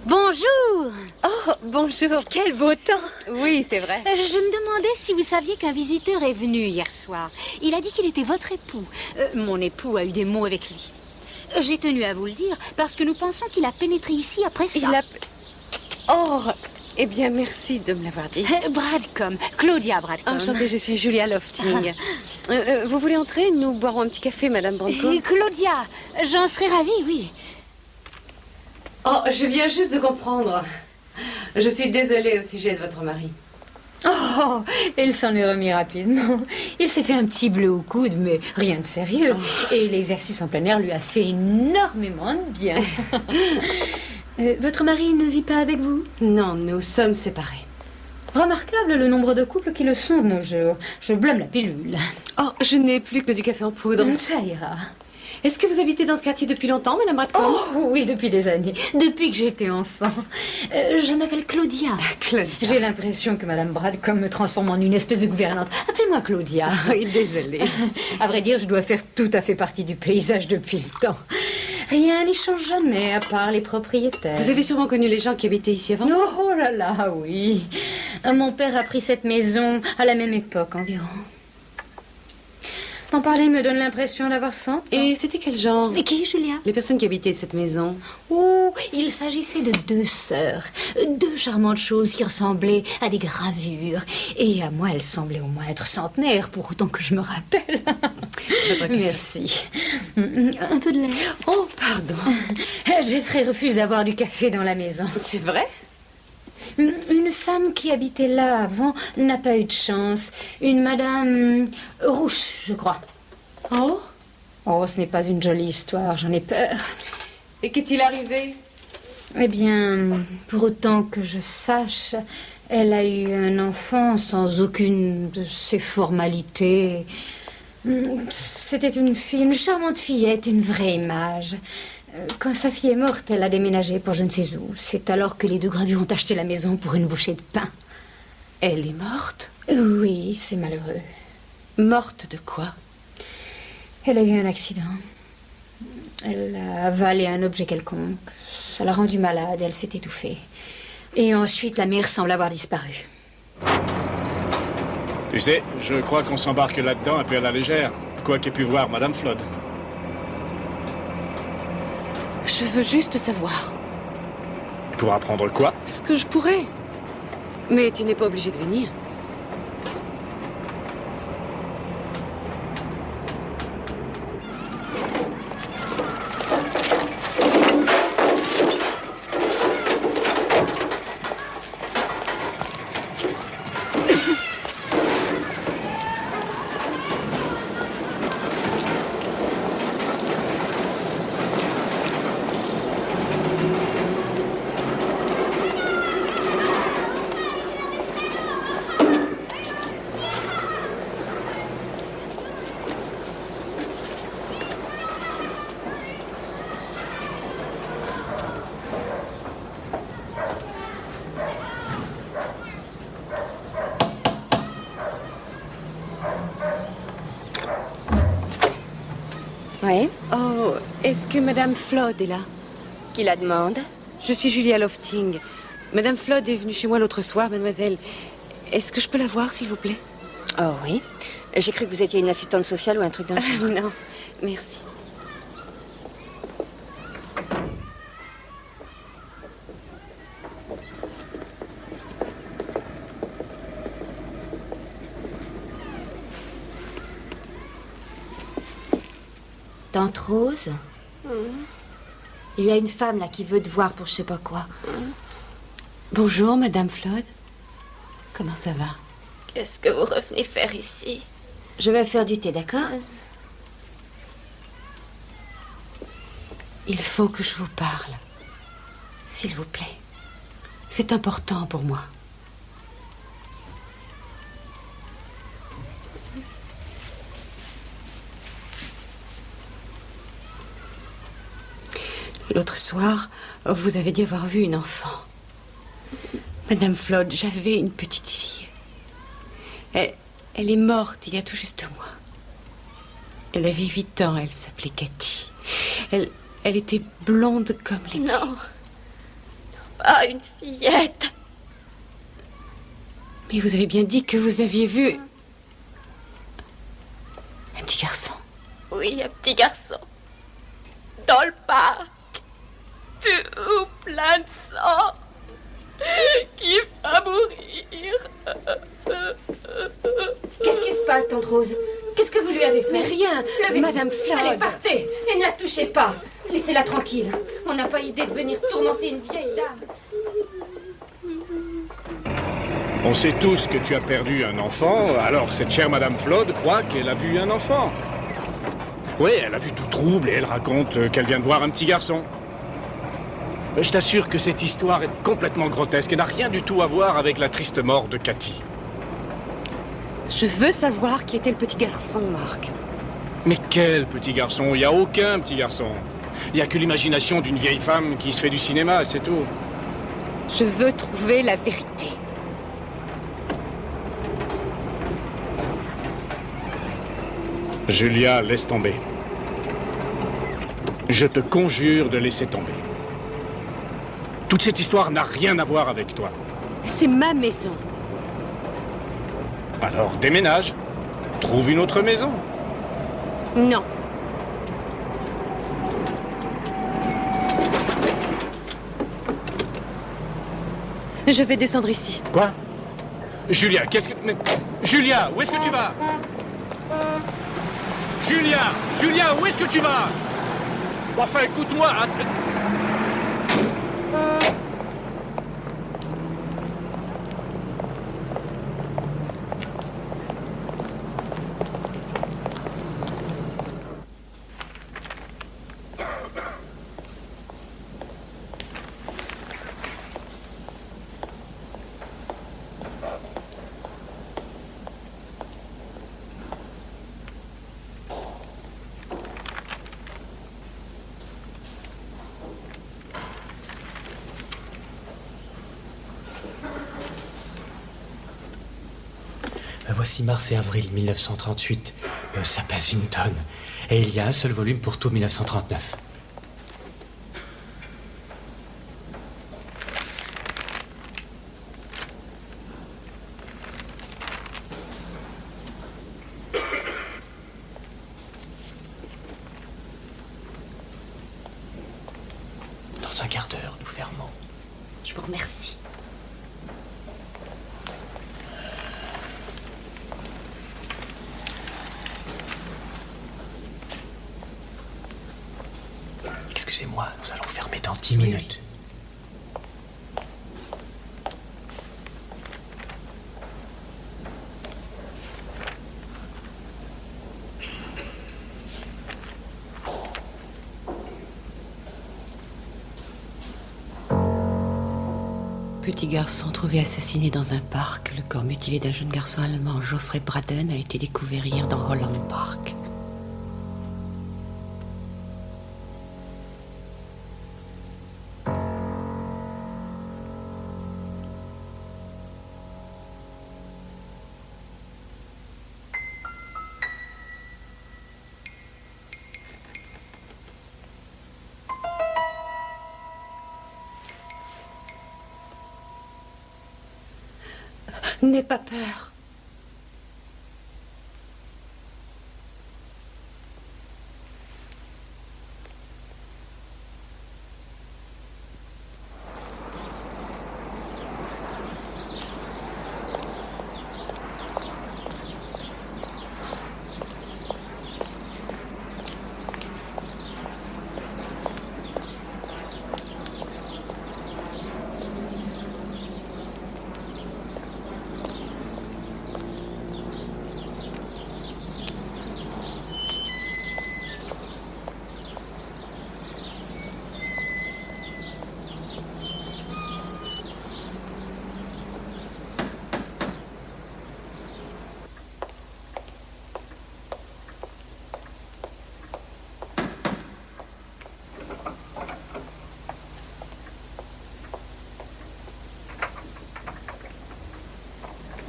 Bonjour. Oh, bonjour. Quel beau temps. Oui, c'est vrai. Je me demandais si vous saviez qu'un visiteur est venu hier soir. Il a dit qu'il était votre époux. Mon époux a eu des mots avec lui. J'ai tenu à vous le dire parce que nous pensons qu'il a pénétré ici après ça. Oh, eh bien, merci de me l'avoir dit. Bradcom, Claudia Bradcom. Enchantée, je suis Julia Lofting. Vous voulez entrer? Nous boirons un petit café, Madame Bradcom. Claudia, j'en serais ravie, oui. Oh, je viens juste de comprendre. Je suis désolée au sujet de votre mari. Oh, il s'en est remis rapidement. Il s'est fait un petit bleu au coude, mais rien de sérieux. Et l'exercice en plein air lui a fait énormément de bien. Votre mari ne vit pas avec vous? Non, nous sommes séparés. Remarquable le nombre de couples qui le sont de nos jours. Je blâme la pilule. Oh, je n'ai plus que du café en poudre. Ça ira. Est-ce que vous habitez dans ce quartier depuis longtemps, Madame Bradcom? Oh, oui, depuis des années. Depuis que j'étais enfant. Je m'appelle Claudia. Claudia. J'ai l'impression que Madame Bradcom me transforme en une espèce de gouvernante. Appelez-moi Claudia. Oui, désolée. À vrai dire, je dois faire tout à fait partie du paysage depuis le temps. Rien n'y change jamais, à part les propriétaires. Vous avez sûrement connu les gens qui habitaient ici avant? Oh là là, oui. Mon père a pris cette maison à la même époque environ. T'en parler me donne l'impression d'avoir 100 ans. Et c'était quel genre? Et qui, Julia? Les personnes qui habitaient cette maison. Oh, il s'agissait de 2 sœurs. 2 charmantes choses qui ressemblaient à des gravures. Et à moi, elles semblaient au moins être centenaires, pour autant que je me rappelle. Merci. Un peu de lait? Oh, pardon. Jeffrey refuse d'avoir du café dans la maison. C'est vrai? Une femme qui habitait là avant n'a pas eu de chance. Une madame Rouche, je crois. Oh? Oh, ce n'est pas une jolie histoire, j'en ai peur. Et qu'est-il arrivé? Eh bien, pour autant que je sache, elle a eu un enfant sans aucune de ces formalités. C'était une fille, une charmante fillette, une vraie image. Quand sa fille est morte, elle a déménagé pour je ne sais où. C'est alors que les 2 gravures ont acheté la maison pour une bouchée de pain. Elle est morte? Oui, c'est malheureux. Morte de quoi? Elle a eu un accident. Elle a avalé un objet quelconque. Ça l'a rendue malade, elle s'est étouffée. Et ensuite, la mère semble avoir disparu. Tu sais, je crois qu'on s'embarque là-dedans un peu à la légère, quoi qu'ait pu voir Madame Flood. Je veux juste savoir. Pour apprendre quoi? Ce que je pourrais. Mais tu n'es pas obligé de venir. Oui? Oh, est-ce que Madame Flood est là? Qui la demande? Je suis Julia Lofting. Madame Flood est venue chez moi l'autre soir, mademoiselle. Est-ce que je peux la voir, s'il vous plaît? Oh oui. J'ai cru que vous étiez une assistante sociale ou un truc d'un genre. Non, merci. Tante Rose? Il y a une femme là qui veut te voir pour je sais pas quoi. Bonjour, Madame Flood. Comment ça va? Qu'est-ce que vous revenez faire ici? Je vais faire du thé, d'accord? Il faut que je vous parle. S'il vous plaît. C'est important pour moi. L'autre soir, vous avez dit avoir vu une enfant. Madame Flood, j'avais une petite fille. Elle est morte il y a tout juste un mois. Elle avait 8 ans, elle s'appelait Cathy. Elle était blonde comme les pieds. Non, pas une fillette. Mais vous avez bien dit que vous aviez vu un petit garçon. Oui, un petit garçon. Dans le parc. Tout plein de sang. Qui va mourir. Qu'est-ce qui se passe, tante Rose? Qu'est-ce que vous lui avez fait? Mais rien, Madame Flood. Allez, partez et ne la touchez pas. Laissez-la tranquille. On n'a pas idée de venir tourmenter une vieille dame. On sait tous que tu as perdu un enfant, alors cette chère Madame Flood croit qu'elle a vu un enfant. Oui, elle a vu tout trouble et elle raconte qu'elle vient de voir un petit garçon. Mais je t'assure que cette histoire est complètement grotesque et n'a rien du tout à voir avec la triste mort de Cathy. Je veux savoir qui était le petit garçon, Marc. Mais quel petit garçon? Il n'y a aucun petit garçon. Il n'y a que l'imagination d'une vieille femme qui se fait du cinéma, c'est tout. Je veux trouver la vérité. Julia, laisse tomber. Je te conjure de laisser tomber. Toute cette histoire n'a rien à voir avec toi. C'est ma maison. Alors déménage. Trouve une autre maison. Non. Je vais descendre ici. Quoi? Julia, qu'est-ce que... Mais... Julia, où est-ce que tu vas? Julia! Julia, où est-ce que tu vas? Enfin, écoute-moi. Voici mars et avril 1938. Ça pèse une tonne. Et il y a un seul volume pour tout 1939. Dans un quart d'heure, nous fermons. Je vous remercie. Excusez-moi, nous allons fermer dans 10 minutes. Petit garçon trouvé assassiné dans un parc. Le corps mutilé d'un jeune garçon allemand, Geoffrey Braden, a été découvert hier dans Holland Park. N'aie pas peur.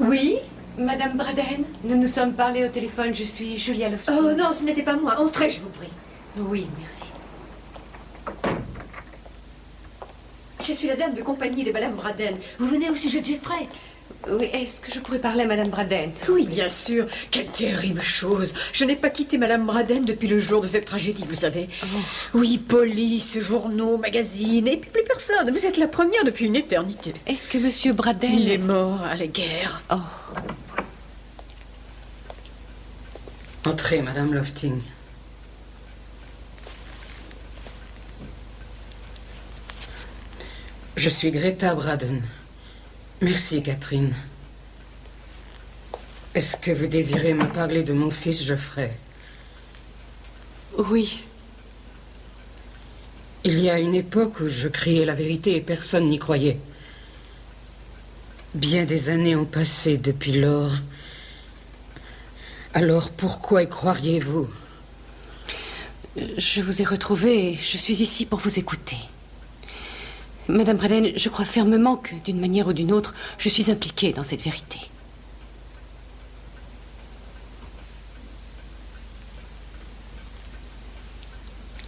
Oui? Madame Braden, nous nous sommes parlé au téléphone. Je suis Julia Lofting. Oh non, ce n'était pas moi. Entrez, je vous prie. Oui, merci. Je suis la dame de compagnie de Madame Braden. Vous venez au sujet de Jeffrey? Oui, est-ce que je pourrais parler à Madame Braden? Oui, bien sûr. Quelle terrible chose. Je n'ai pas quitté Madame Braden depuis le jour de cette tragédie, vous savez. Oh. Oui, police, journaux, magazines, et puis plus personne. Vous êtes la première depuis une éternité. Est-ce que Monsieur Braden... Il est mort à la guerre. Oh. Entrez, Madame Lofting. Je suis Greta Braden. Merci, Catherine. Est-ce que vous désirez me parler de mon fils Geoffrey? Oui. Il y a une époque où je criais la vérité et personne n'y croyait. Bien des années ont passé depuis lors. Alors pourquoi y croiriez-vous? Je vous ai retrouvé et je suis ici pour vous écouter. Madame Braden, je crois fermement que, d'une manière ou d'une autre, je suis impliquée dans cette vérité.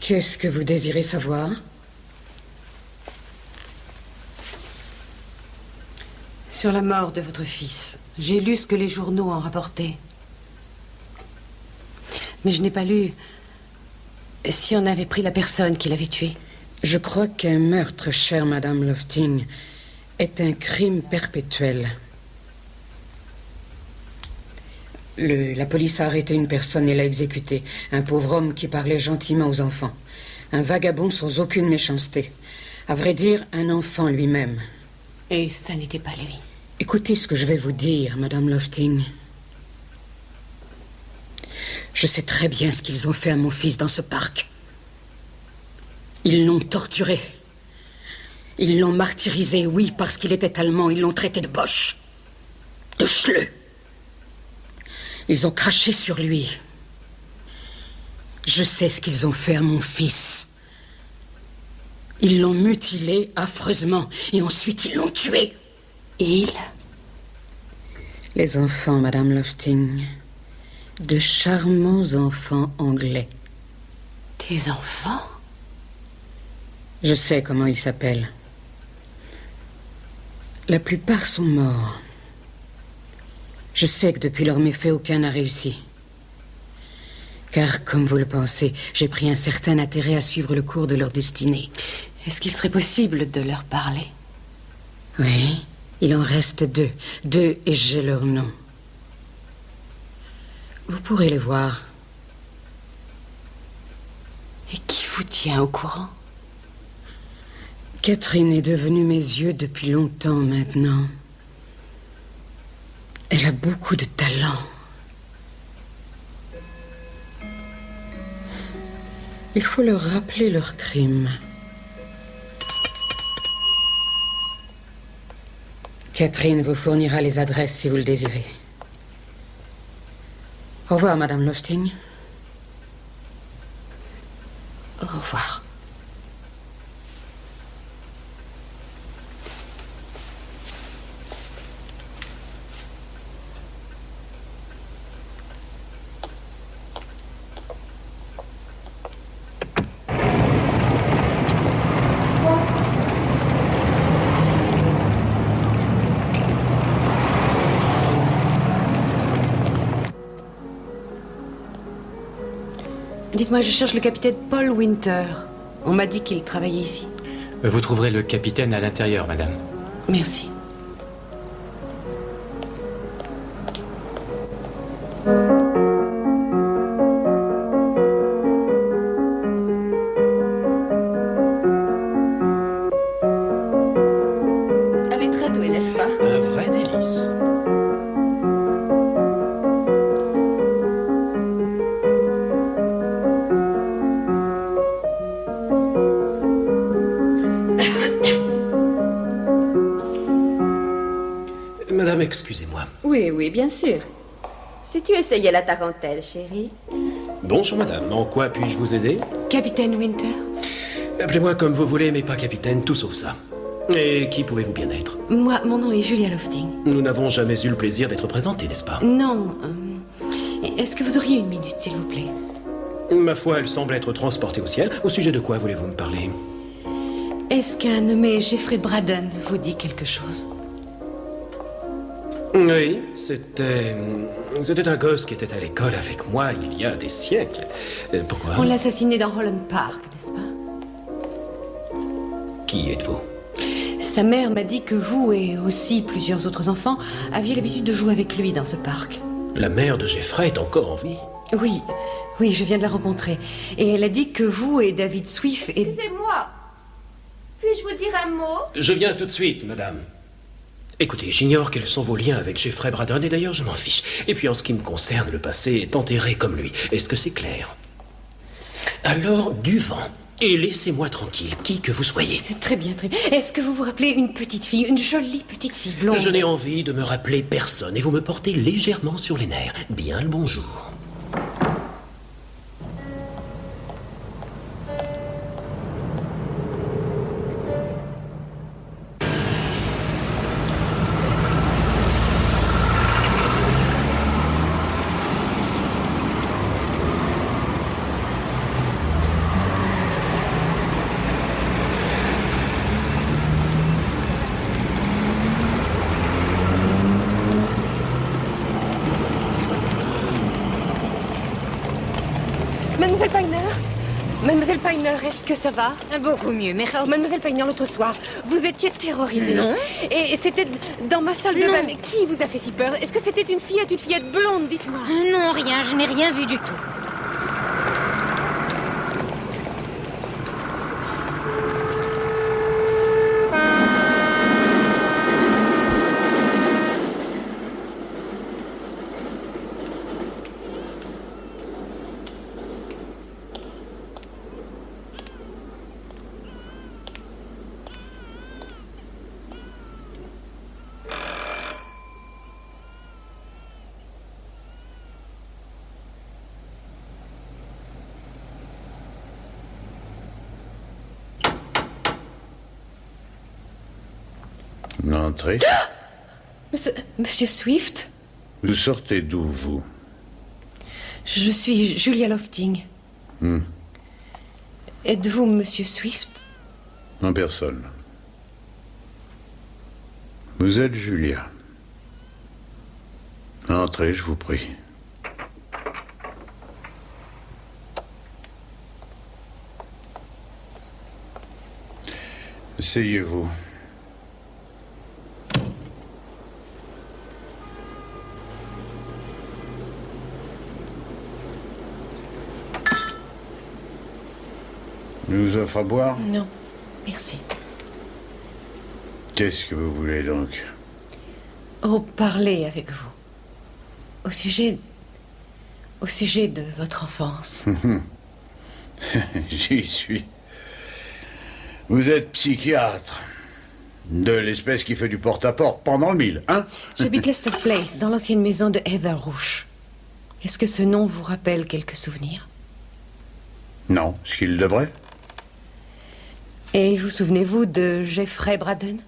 Qu'est-ce que vous désirez savoir? Sur la mort de votre fils, j'ai lu ce que les journaux en rapportaient. Mais je n'ai pas lu si on avait pris la personne qui l'avait tué. Je crois qu'un meurtre, chère Madame Lofting, est un crime perpétuel. La police a arrêté une personne et l'a exécutée. Un pauvre homme qui parlait gentiment aux enfants. Un vagabond sans aucune méchanceté. À vrai dire, un enfant lui-même. Et ça n'était pas lui. Écoutez ce que je vais vous dire, Madame Lofting. Je sais très bien ce qu'ils ont fait à mon fils dans ce parc. Ils l'ont torturé. Ils l'ont martyrisé, oui, parce qu'il était allemand. Ils l'ont traité de boche, de schleu. Ils ont craché sur lui. Je sais ce qu'ils ont fait à mon fils. Ils l'ont mutilé affreusement et ensuite ils l'ont tué. Ils? Les enfants, Madame Lofting. De charmants enfants anglais. Des enfants? Je sais comment ils s'appellent. La plupart sont morts. Je sais que depuis leur méfait, aucun n'a réussi. Car, comme vous le pensez, j'ai pris un certain intérêt à suivre le cours de leur destinée. Est-ce qu'il serait possible de leur parler? Oui, il en reste deux. Deux, et j'ai leur nom. Vous pourrez les voir. Et qui vous tient au courant? Catherine est devenue mes yeux depuis longtemps maintenant. Elle a beaucoup de talent. Il faut leur rappeler leurs crimes. Catherine vous fournira les adresses si vous le désirez. Au revoir, Madame Lofting. Au revoir. Dites-moi, je cherche le capitaine Paul Winter. On m'a dit qu'il travaillait ici. Vous trouverez le capitaine à l'intérieur, madame. Merci. Elle est très douée, n'est-ce pas? Un vrai délice. Madame, excusez-moi. Oui, oui, bien sûr. Si tu essayais la tarentelle, chérie. Bonjour, madame. En quoi puis-je vous aider? Capitaine Winter? Appelez-moi comme vous voulez, mais pas capitaine, tout sauf ça. Et qui pouvez-vous bien être? Moi, mon nom est Julia Lofting. Nous n'avons jamais eu le plaisir d'être présentés, n'est-ce pas? Non. Est-ce que vous auriez une minute, s'il vous plaît? Ma foi, elle semble être transportée au ciel. Au sujet de quoi voulez-vous me parler? Est-ce qu'un nommé Jeffrey Braden vous dit quelque chose? Oui, c'était un gosse qui était à l'école avec moi il y a des siècles. Pourquoi? On l'a assassiné dans Holland Park, n'est-ce pas? Qui êtes-vous? Sa mère m'a dit que vous et aussi plusieurs autres enfants aviez l'habitude de jouer avec lui dans ce parc. La mère de Jeffrey est encore en vie? Oui, je viens de la rencontrer. Et elle a dit que vous et David Swift et... Excusez-moi. Puis-je vous dire un mot? Je viens tout de suite, madame. Écoutez, j'ignore quels sont vos liens avec Jeffrey Braden, et d'ailleurs je m'en fiche. Et puis en ce qui me concerne, le passé est enterré comme lui. Est-ce que c'est clair? Alors, du vent. Et laissez-moi tranquille, qui que vous soyez. Très bien, très bien. Est-ce que vous vous rappelez une petite fille, une jolie petite fille blonde? Je n'ai envie de me rappeler personne, et vous me portez légèrement sur les nerfs. Bien le bonjour. Mademoiselle Piner, est-ce que ça va? Beaucoup mieux, merci. Oh, Mademoiselle Piner, l'autre soir, vous étiez terrorisée. Non. Et c'était dans ma salle de bain. Mais qui vous a fait si peur? Est-ce que c'était une fillette blonde, dites-moi? Non, rien, je n'ai rien vu du tout. Entrez. Monsieur Swift? Vous sortez d'où, vous? Je suis Julia Lofting. Êtes-vous Monsieur Swift? En personne. Vous êtes Julia. Entrez, je vous prie. Asseyez-vous. Je vous offre à boire? Non, merci. Qu'est-ce que vous voulez donc? Oh, parler avec vous. Au sujet de votre enfance. J'y suis. Vous êtes psychiatre. De l'espèce qui fait du porte-à-porte pendant le mille, hein? J'habite Lester Place, dans l'ancienne maison de Heather Rouge. Est-ce que ce nom vous rappelle quelques souvenirs? Non, ce qu'il devrait. Et vous souvenez-vous de Jeffrey Braden?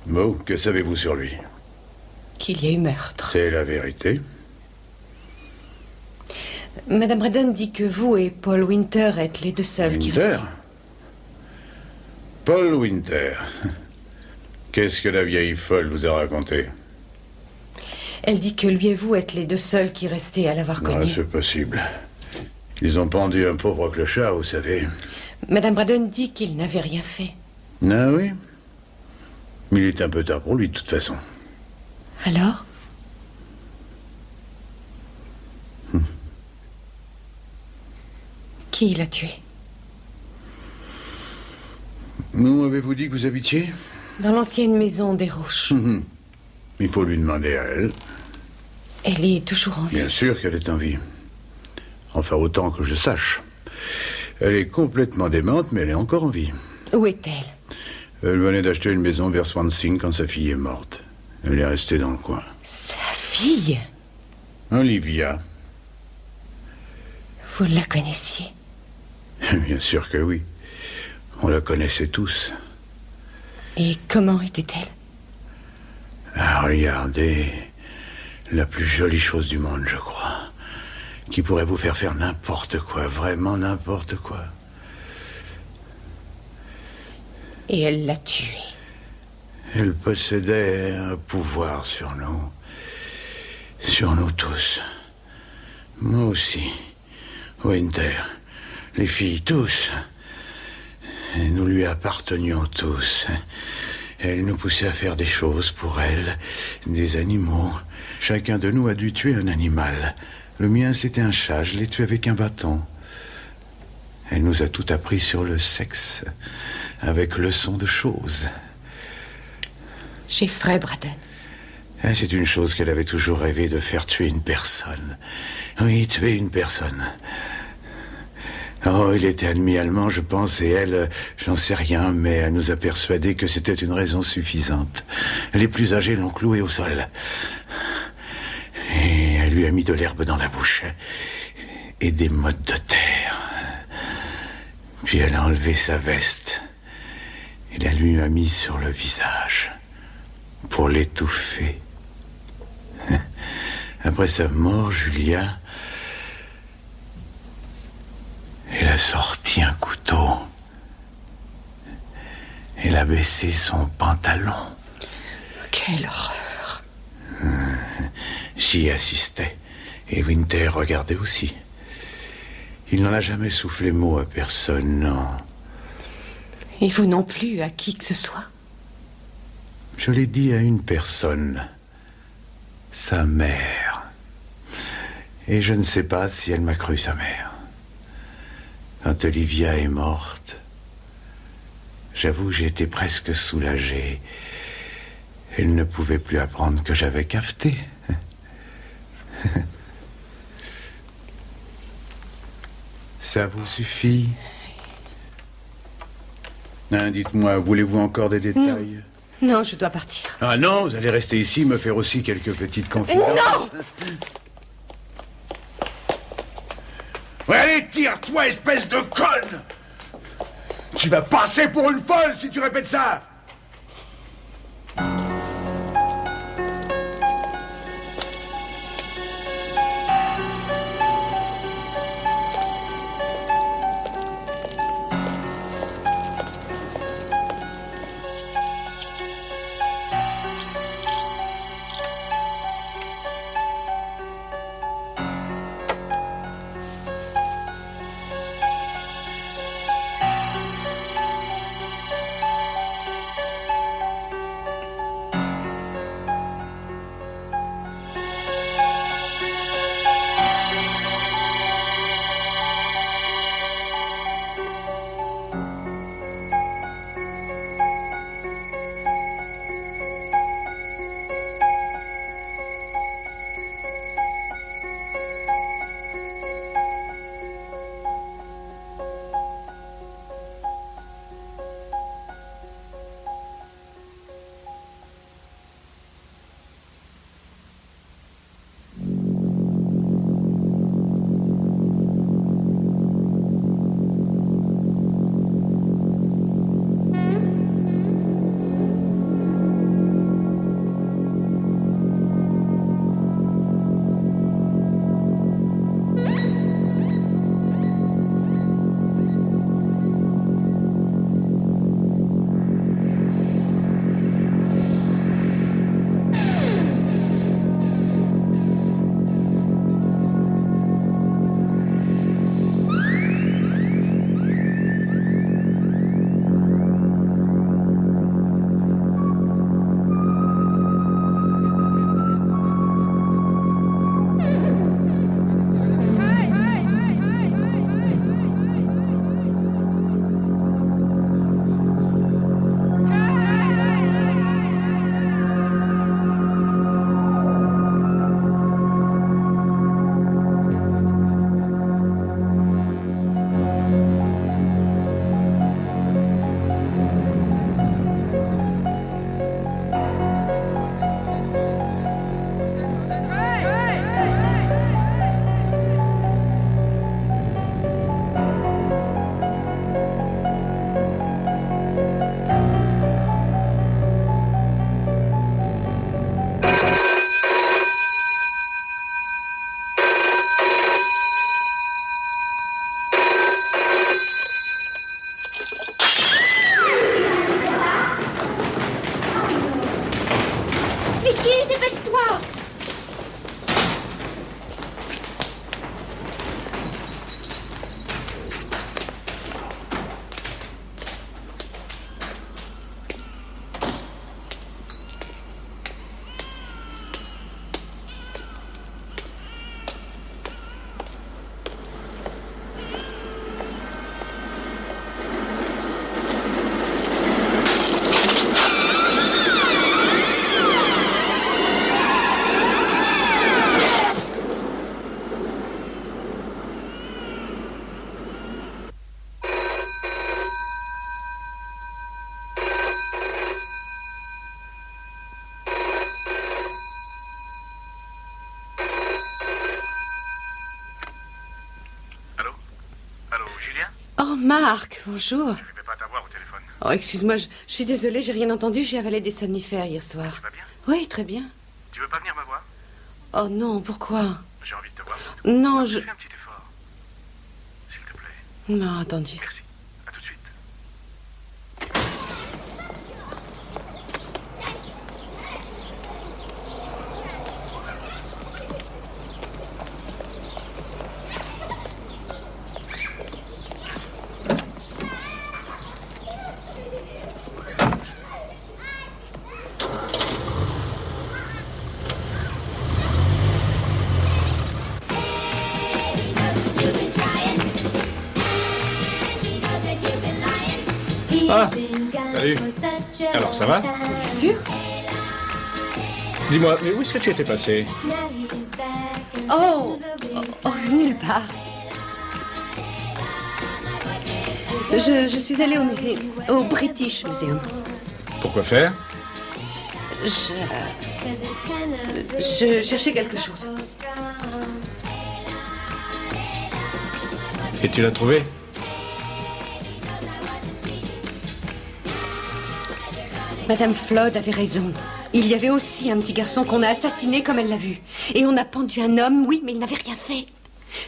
Bon, que savez-vous sur lui? Qu'il y a eu meurtre. C'est la vérité. Madame Braden dit que vous et Paul Winter êtes les deux seuls qui restent. Paul Winter. Qu'est-ce que la vieille folle vous a raconté? Elle dit que lui et vous êtes les deux seuls qui restaient à l'avoir connu. C'est possible. Ils ont pendu un pauvre clochard, vous savez. Madame Braden dit qu'il n'avait rien fait. Ah oui? Il est un peu tard pour lui, de toute façon. Alors? Qui l'a tué? Où avez-vous dit que vous habitiez? Dans l'ancienne maison des Rouges. Il faut lui demander à elle. Elle est toujours en vie? Bien sûr qu'elle est en vie. Enfin, autant que je sache. Elle est complètement démente, mais elle est encore en vie. Où est-elle? Elle venait d'acheter une maison vers Swansea quand sa fille est morte. Elle est restée dans le coin. Sa fille? Olivia. Vous la connaissiez? Bien sûr que oui. On la connaissait tous. Et comment était-elle? Ah, regardez, la plus jolie chose du monde, je crois. Qui pourrait vous faire n'importe quoi, vraiment n'importe quoi. Et elle l'a tué. Elle possédait un pouvoir sur nous. Sur nous tous. Moi aussi. Winter. Les filles, tous. Et nous lui appartenions tous. Elle nous poussait à faire des choses pour elle, des animaux. Chacun de nous a dû tuer un animal. Le mien, c'était un chat, je l'ai tué avec un bâton. Elle nous a tout appris sur le sexe, avec leçon de choses. Jeffrey Braden. C'est une chose qu'elle avait toujours rêvé de faire, tuer une personne. Oui, tuer une personne. Oh, il était ennemi allemand, je pense, et elle, j'en sais rien, mais elle nous a persuadé que c'était une raison suffisante. Les plus âgés l'ont cloué au sol. Et elle lui a mis de l'herbe dans la bouche. Et des mottes de terre. Puis elle a enlevé sa veste. Et la lui a mis sur le visage. Pour l'étouffer. Après sa mort, Julia... Elle a sorti un couteau. Elle a baissé son pantalon. Quelle horreur. J'y assistais. Et Winter regardait aussi. Il n'en a jamais soufflé mot à personne, non. Et vous non plus, à qui que ce soit? Je l'ai dit à une personne. Sa mère. Et je ne sais pas si elle m'a cru, sa mère. Quand Olivia est morte, j'avoue, j'ai été presque soulagé. Elle ne pouvait plus apprendre que j'avais cafeté. Ça vous suffit? Hein, dites-moi, voulez-vous encore des détails? Non, je dois partir. Ah non, vous allez rester ici, me faire aussi quelques petites confidences. Non! Ouais, allez, tire-toi, espèce de conne! Tu vas passer pour une folle si tu répètes ça! Oh, Marc, bonjour. Je ne vais pas t'avoir au téléphone. Oh, excuse-moi, je suis désolée, j'ai rien entendu, j'ai avalé des somnifères hier soir. Tu vas bien? Oui, très bien. Tu veux pas venir me voir? Oh non, pourquoi? J'ai envie de te voir. Non, je... Fais un petit effort. S'il te plaît. Non, attendu. Merci. À tout de suite. Ah, salut. Alors, ça va? Bien sûr. Dis-moi, mais où est-ce que tu étais passé? Nulle part. Je suis allée au musée, au British Museum. Pourquoi faire? Je cherchais quelque chose. Et tu l'as trouvé? Madame Flood avait raison. Il y avait aussi un petit garçon qu'on a assassiné comme elle l'a vu. Et on a pendu un homme, oui, mais il n'avait rien fait.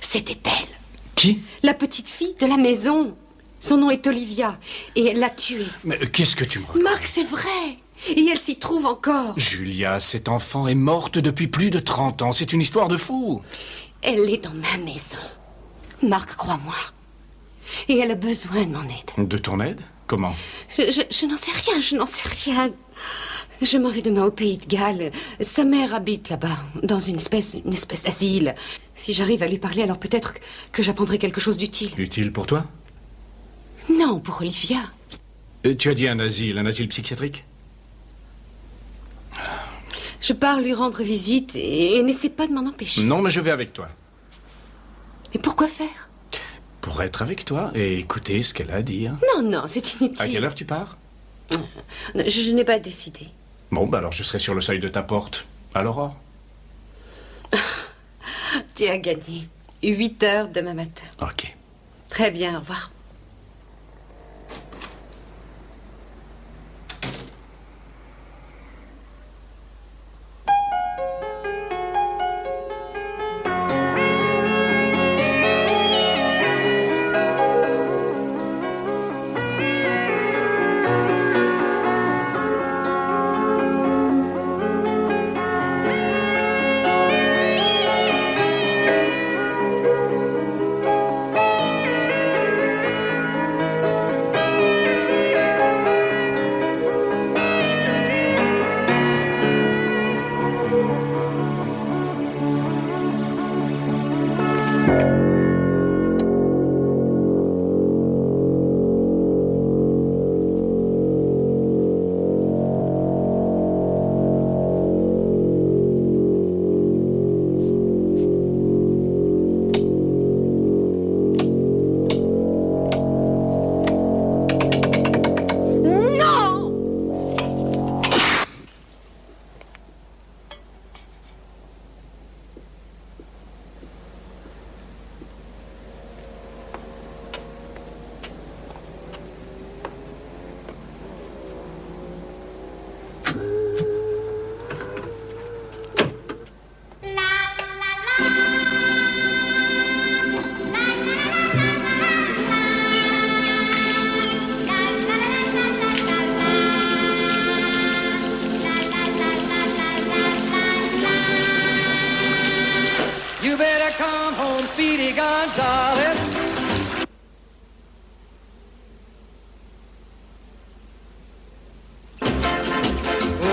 C'était elle. Qui? La petite fille de la maison. Son nom est Olivia. Et elle l'a tuée. Mais qu'est-ce que tu me racontes? Marc, c'est vrai. Et elle s'y trouve encore. Julia, cet enfant est morte depuis plus de 30 ans. C'est une histoire de fou. Elle est dans ma maison. Marc, crois-moi. Et elle a besoin de mon aide. De ton aide? Comment? Je n'en sais rien, je n'en sais rien. Je m'en vais demain au pays de Galles. Sa mère habite là-bas, dans une espèce d'asile. Si j'arrive à lui parler, alors peut-être que j'apprendrai quelque chose d'utile. Utile pour toi? Non, pour Olivia. Tu as dit un asile psychiatrique? Je pars lui rendre visite et n'essaie pas de m'en empêcher. Non, mais je vais avec toi. Mais pourquoi faire? Pour être avec toi et écouter ce qu'elle a à dire. Non, c'est inutile. À quelle heure tu pars? Je n'ai pas décidé. Bon, alors je serai sur le seuil de ta porte. À l'aurore. Tu as gagné. 8 heures demain matin. Ok. Très bien, au revoir. You better come home, Speedy Gonzales.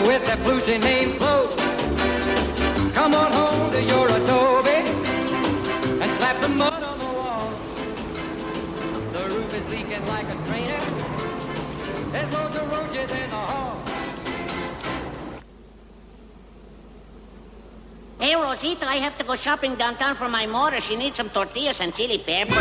With that bluesy name Flo. Come on home to your adobe and slap some mud on the wall. The roof is leaking like a strainer. There's loads of roaches in the hall. Hey, Rosita, I have to go shopping downtown for my mother. She needs some tortillas and chili peppers.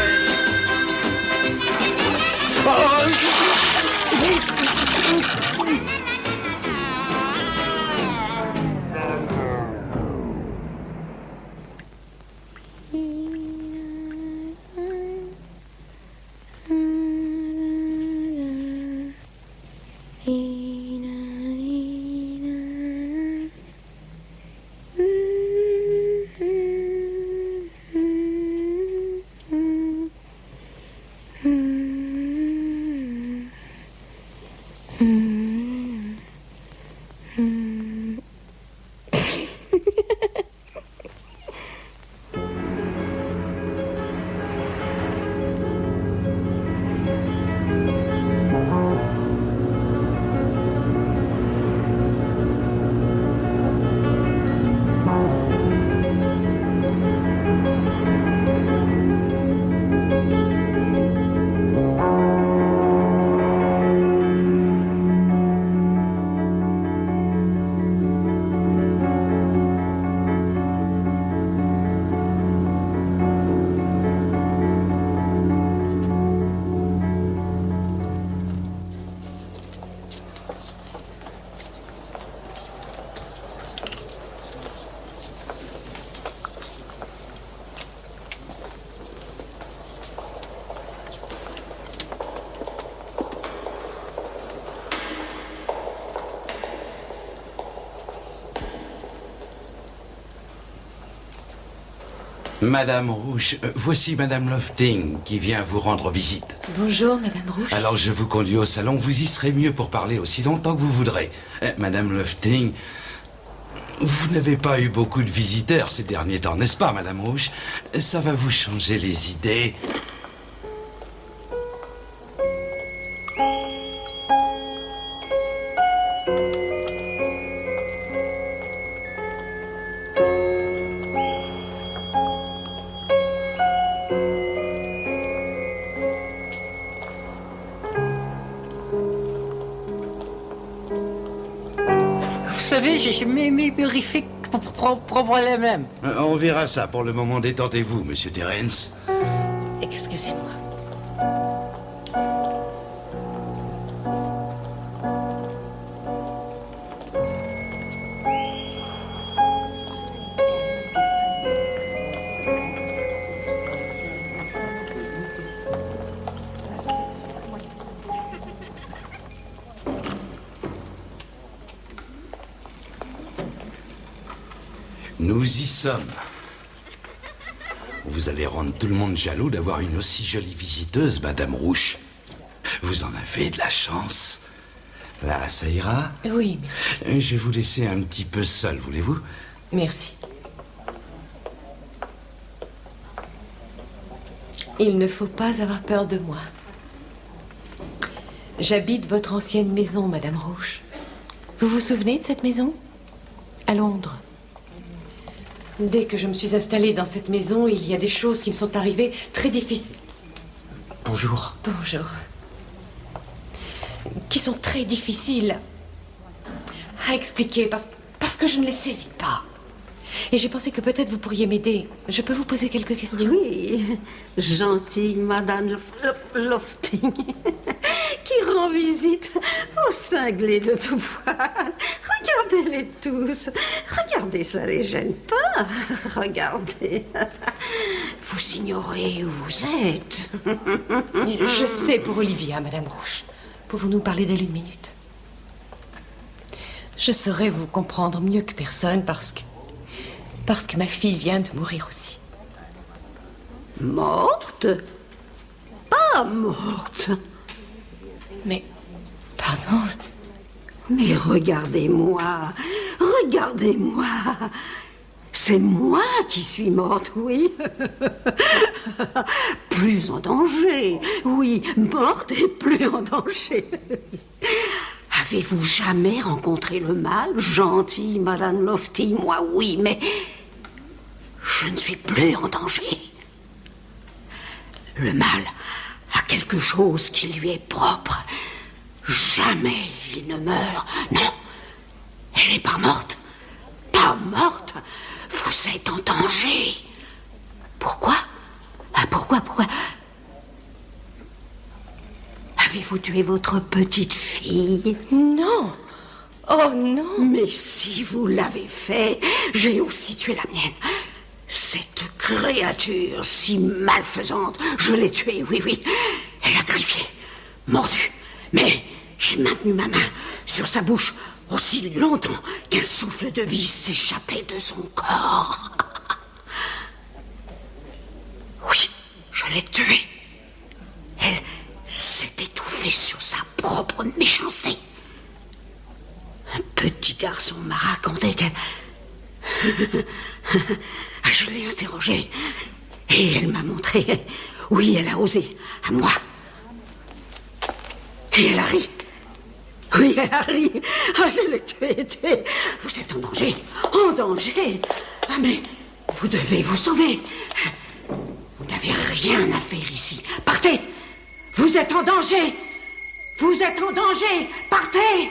Madame Rouge, voici Madame Lofting qui vient vous rendre visite. Bonjour, Madame Rouge. Alors je vous conduis au salon, vous y serez mieux pour parler aussi longtemps que vous voudrez. Madame Lofting, vous n'avez pas eu beaucoup de visiteurs ces derniers temps, n'est-ce pas, Madame Rouge? Ça va vous changer les idées. Vous savez, j'ai mes périphériques problèmes. On verra ça. Pour le moment, détendez-vous, Monsieur Terence. Excusez-moi. Nous y sommes. Vous allez rendre tout le monde jaloux d'avoir une aussi jolie visiteuse, Madame Rouge. Vous en avez de la chance. Là, ça ira? Oui, merci. Je vais vous laisser un petit peu seul, voulez-vous? Merci. Il ne faut pas avoir peur de moi. J'habite votre ancienne maison, Madame Rouge. Vous vous souvenez de cette maison? À Londres. Dès que je me suis installée dans cette maison, il y a des choses qui me sont arrivées très difficiles. Bonjour. Bonjour. Qui sont très difficiles à expliquer parce que je ne les saisis pas. Et j'ai pensé que peut-être vous pourriez m'aider. Je peux vous poser quelques questions? Oui, gentille Madame Lofting, qui rend visite aux cinglés de tout poil. Regardez-les tous. Regardez, ça les gêne pas. Regardez. Vous ignorez où vous êtes. Je sais pour Olivia, Madame Rouge. Pouvons-nous parler d'elle une minute? Je saurais vous comprendre mieux que personne parce que ma fille vient de mourir aussi. Morte? Pas morte. Mais, pardon. Mais regardez-moi. Regardez-moi. C'est moi qui suis morte, oui. Plus en danger. Oui, morte et plus en danger. Avez-vous jamais rencontré le mal, gentille Madame Lofting? Moi, oui, mais je ne suis plus en danger. Le mal a quelque chose qui lui est propre. Jamais il ne meurt. Non, elle n'est pas morte. Pas morte. Vous êtes en danger. Pourquoi? Ah, pourquoi? Avez-vous tué votre petite fille? Non. Oh non. Mais si vous l'avez fait, j'ai aussi tué la mienne. Cette créature si malfaisante, je l'ai tuée, oui. Elle a griffié, mordu. Mais J'ai maintenu ma main sur sa bouche aussi longtemps qu'un souffle de vie s'échappait de son corps. Oui, je l'ai tuée. Elle s'est étouffée sur sa propre méchanceté. Un petit garçon m'a raconté qu'elle... Je l'ai interrogée et elle m'a montré. Oui, elle a osé, à moi. Et elle a ri. Oui, elle a ri. Ah, je l'ai tuée. Vous êtes en danger. En danger. Ah, mais vous devez vous sauver. Vous n'avez rien à faire ici. Partez. Vous êtes en danger. Vous êtes en danger. Partez.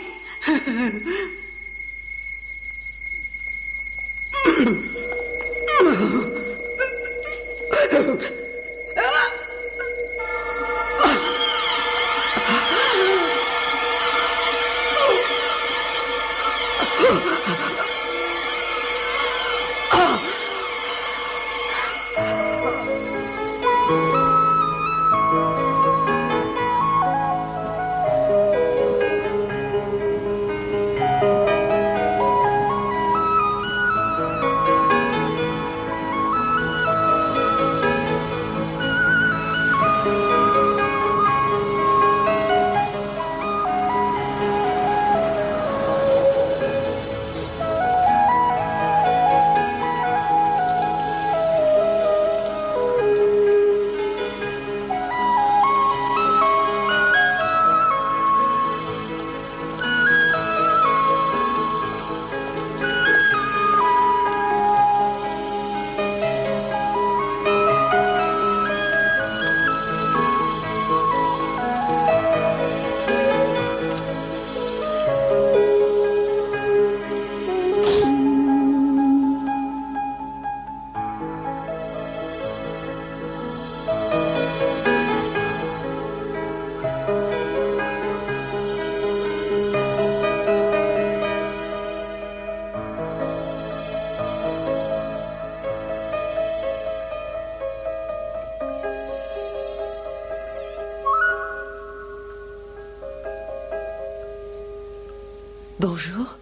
Bonjour.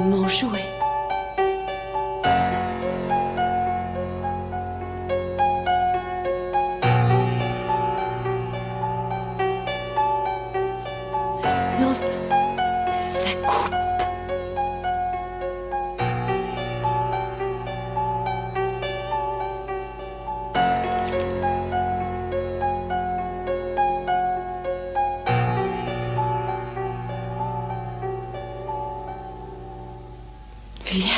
Mon jouet. Non, ça coupe. Viens.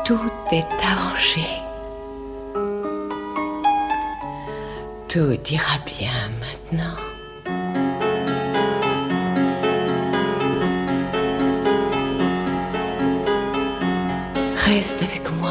Tout est arrangé. Tout ira bien maintenant. Reste avec moi.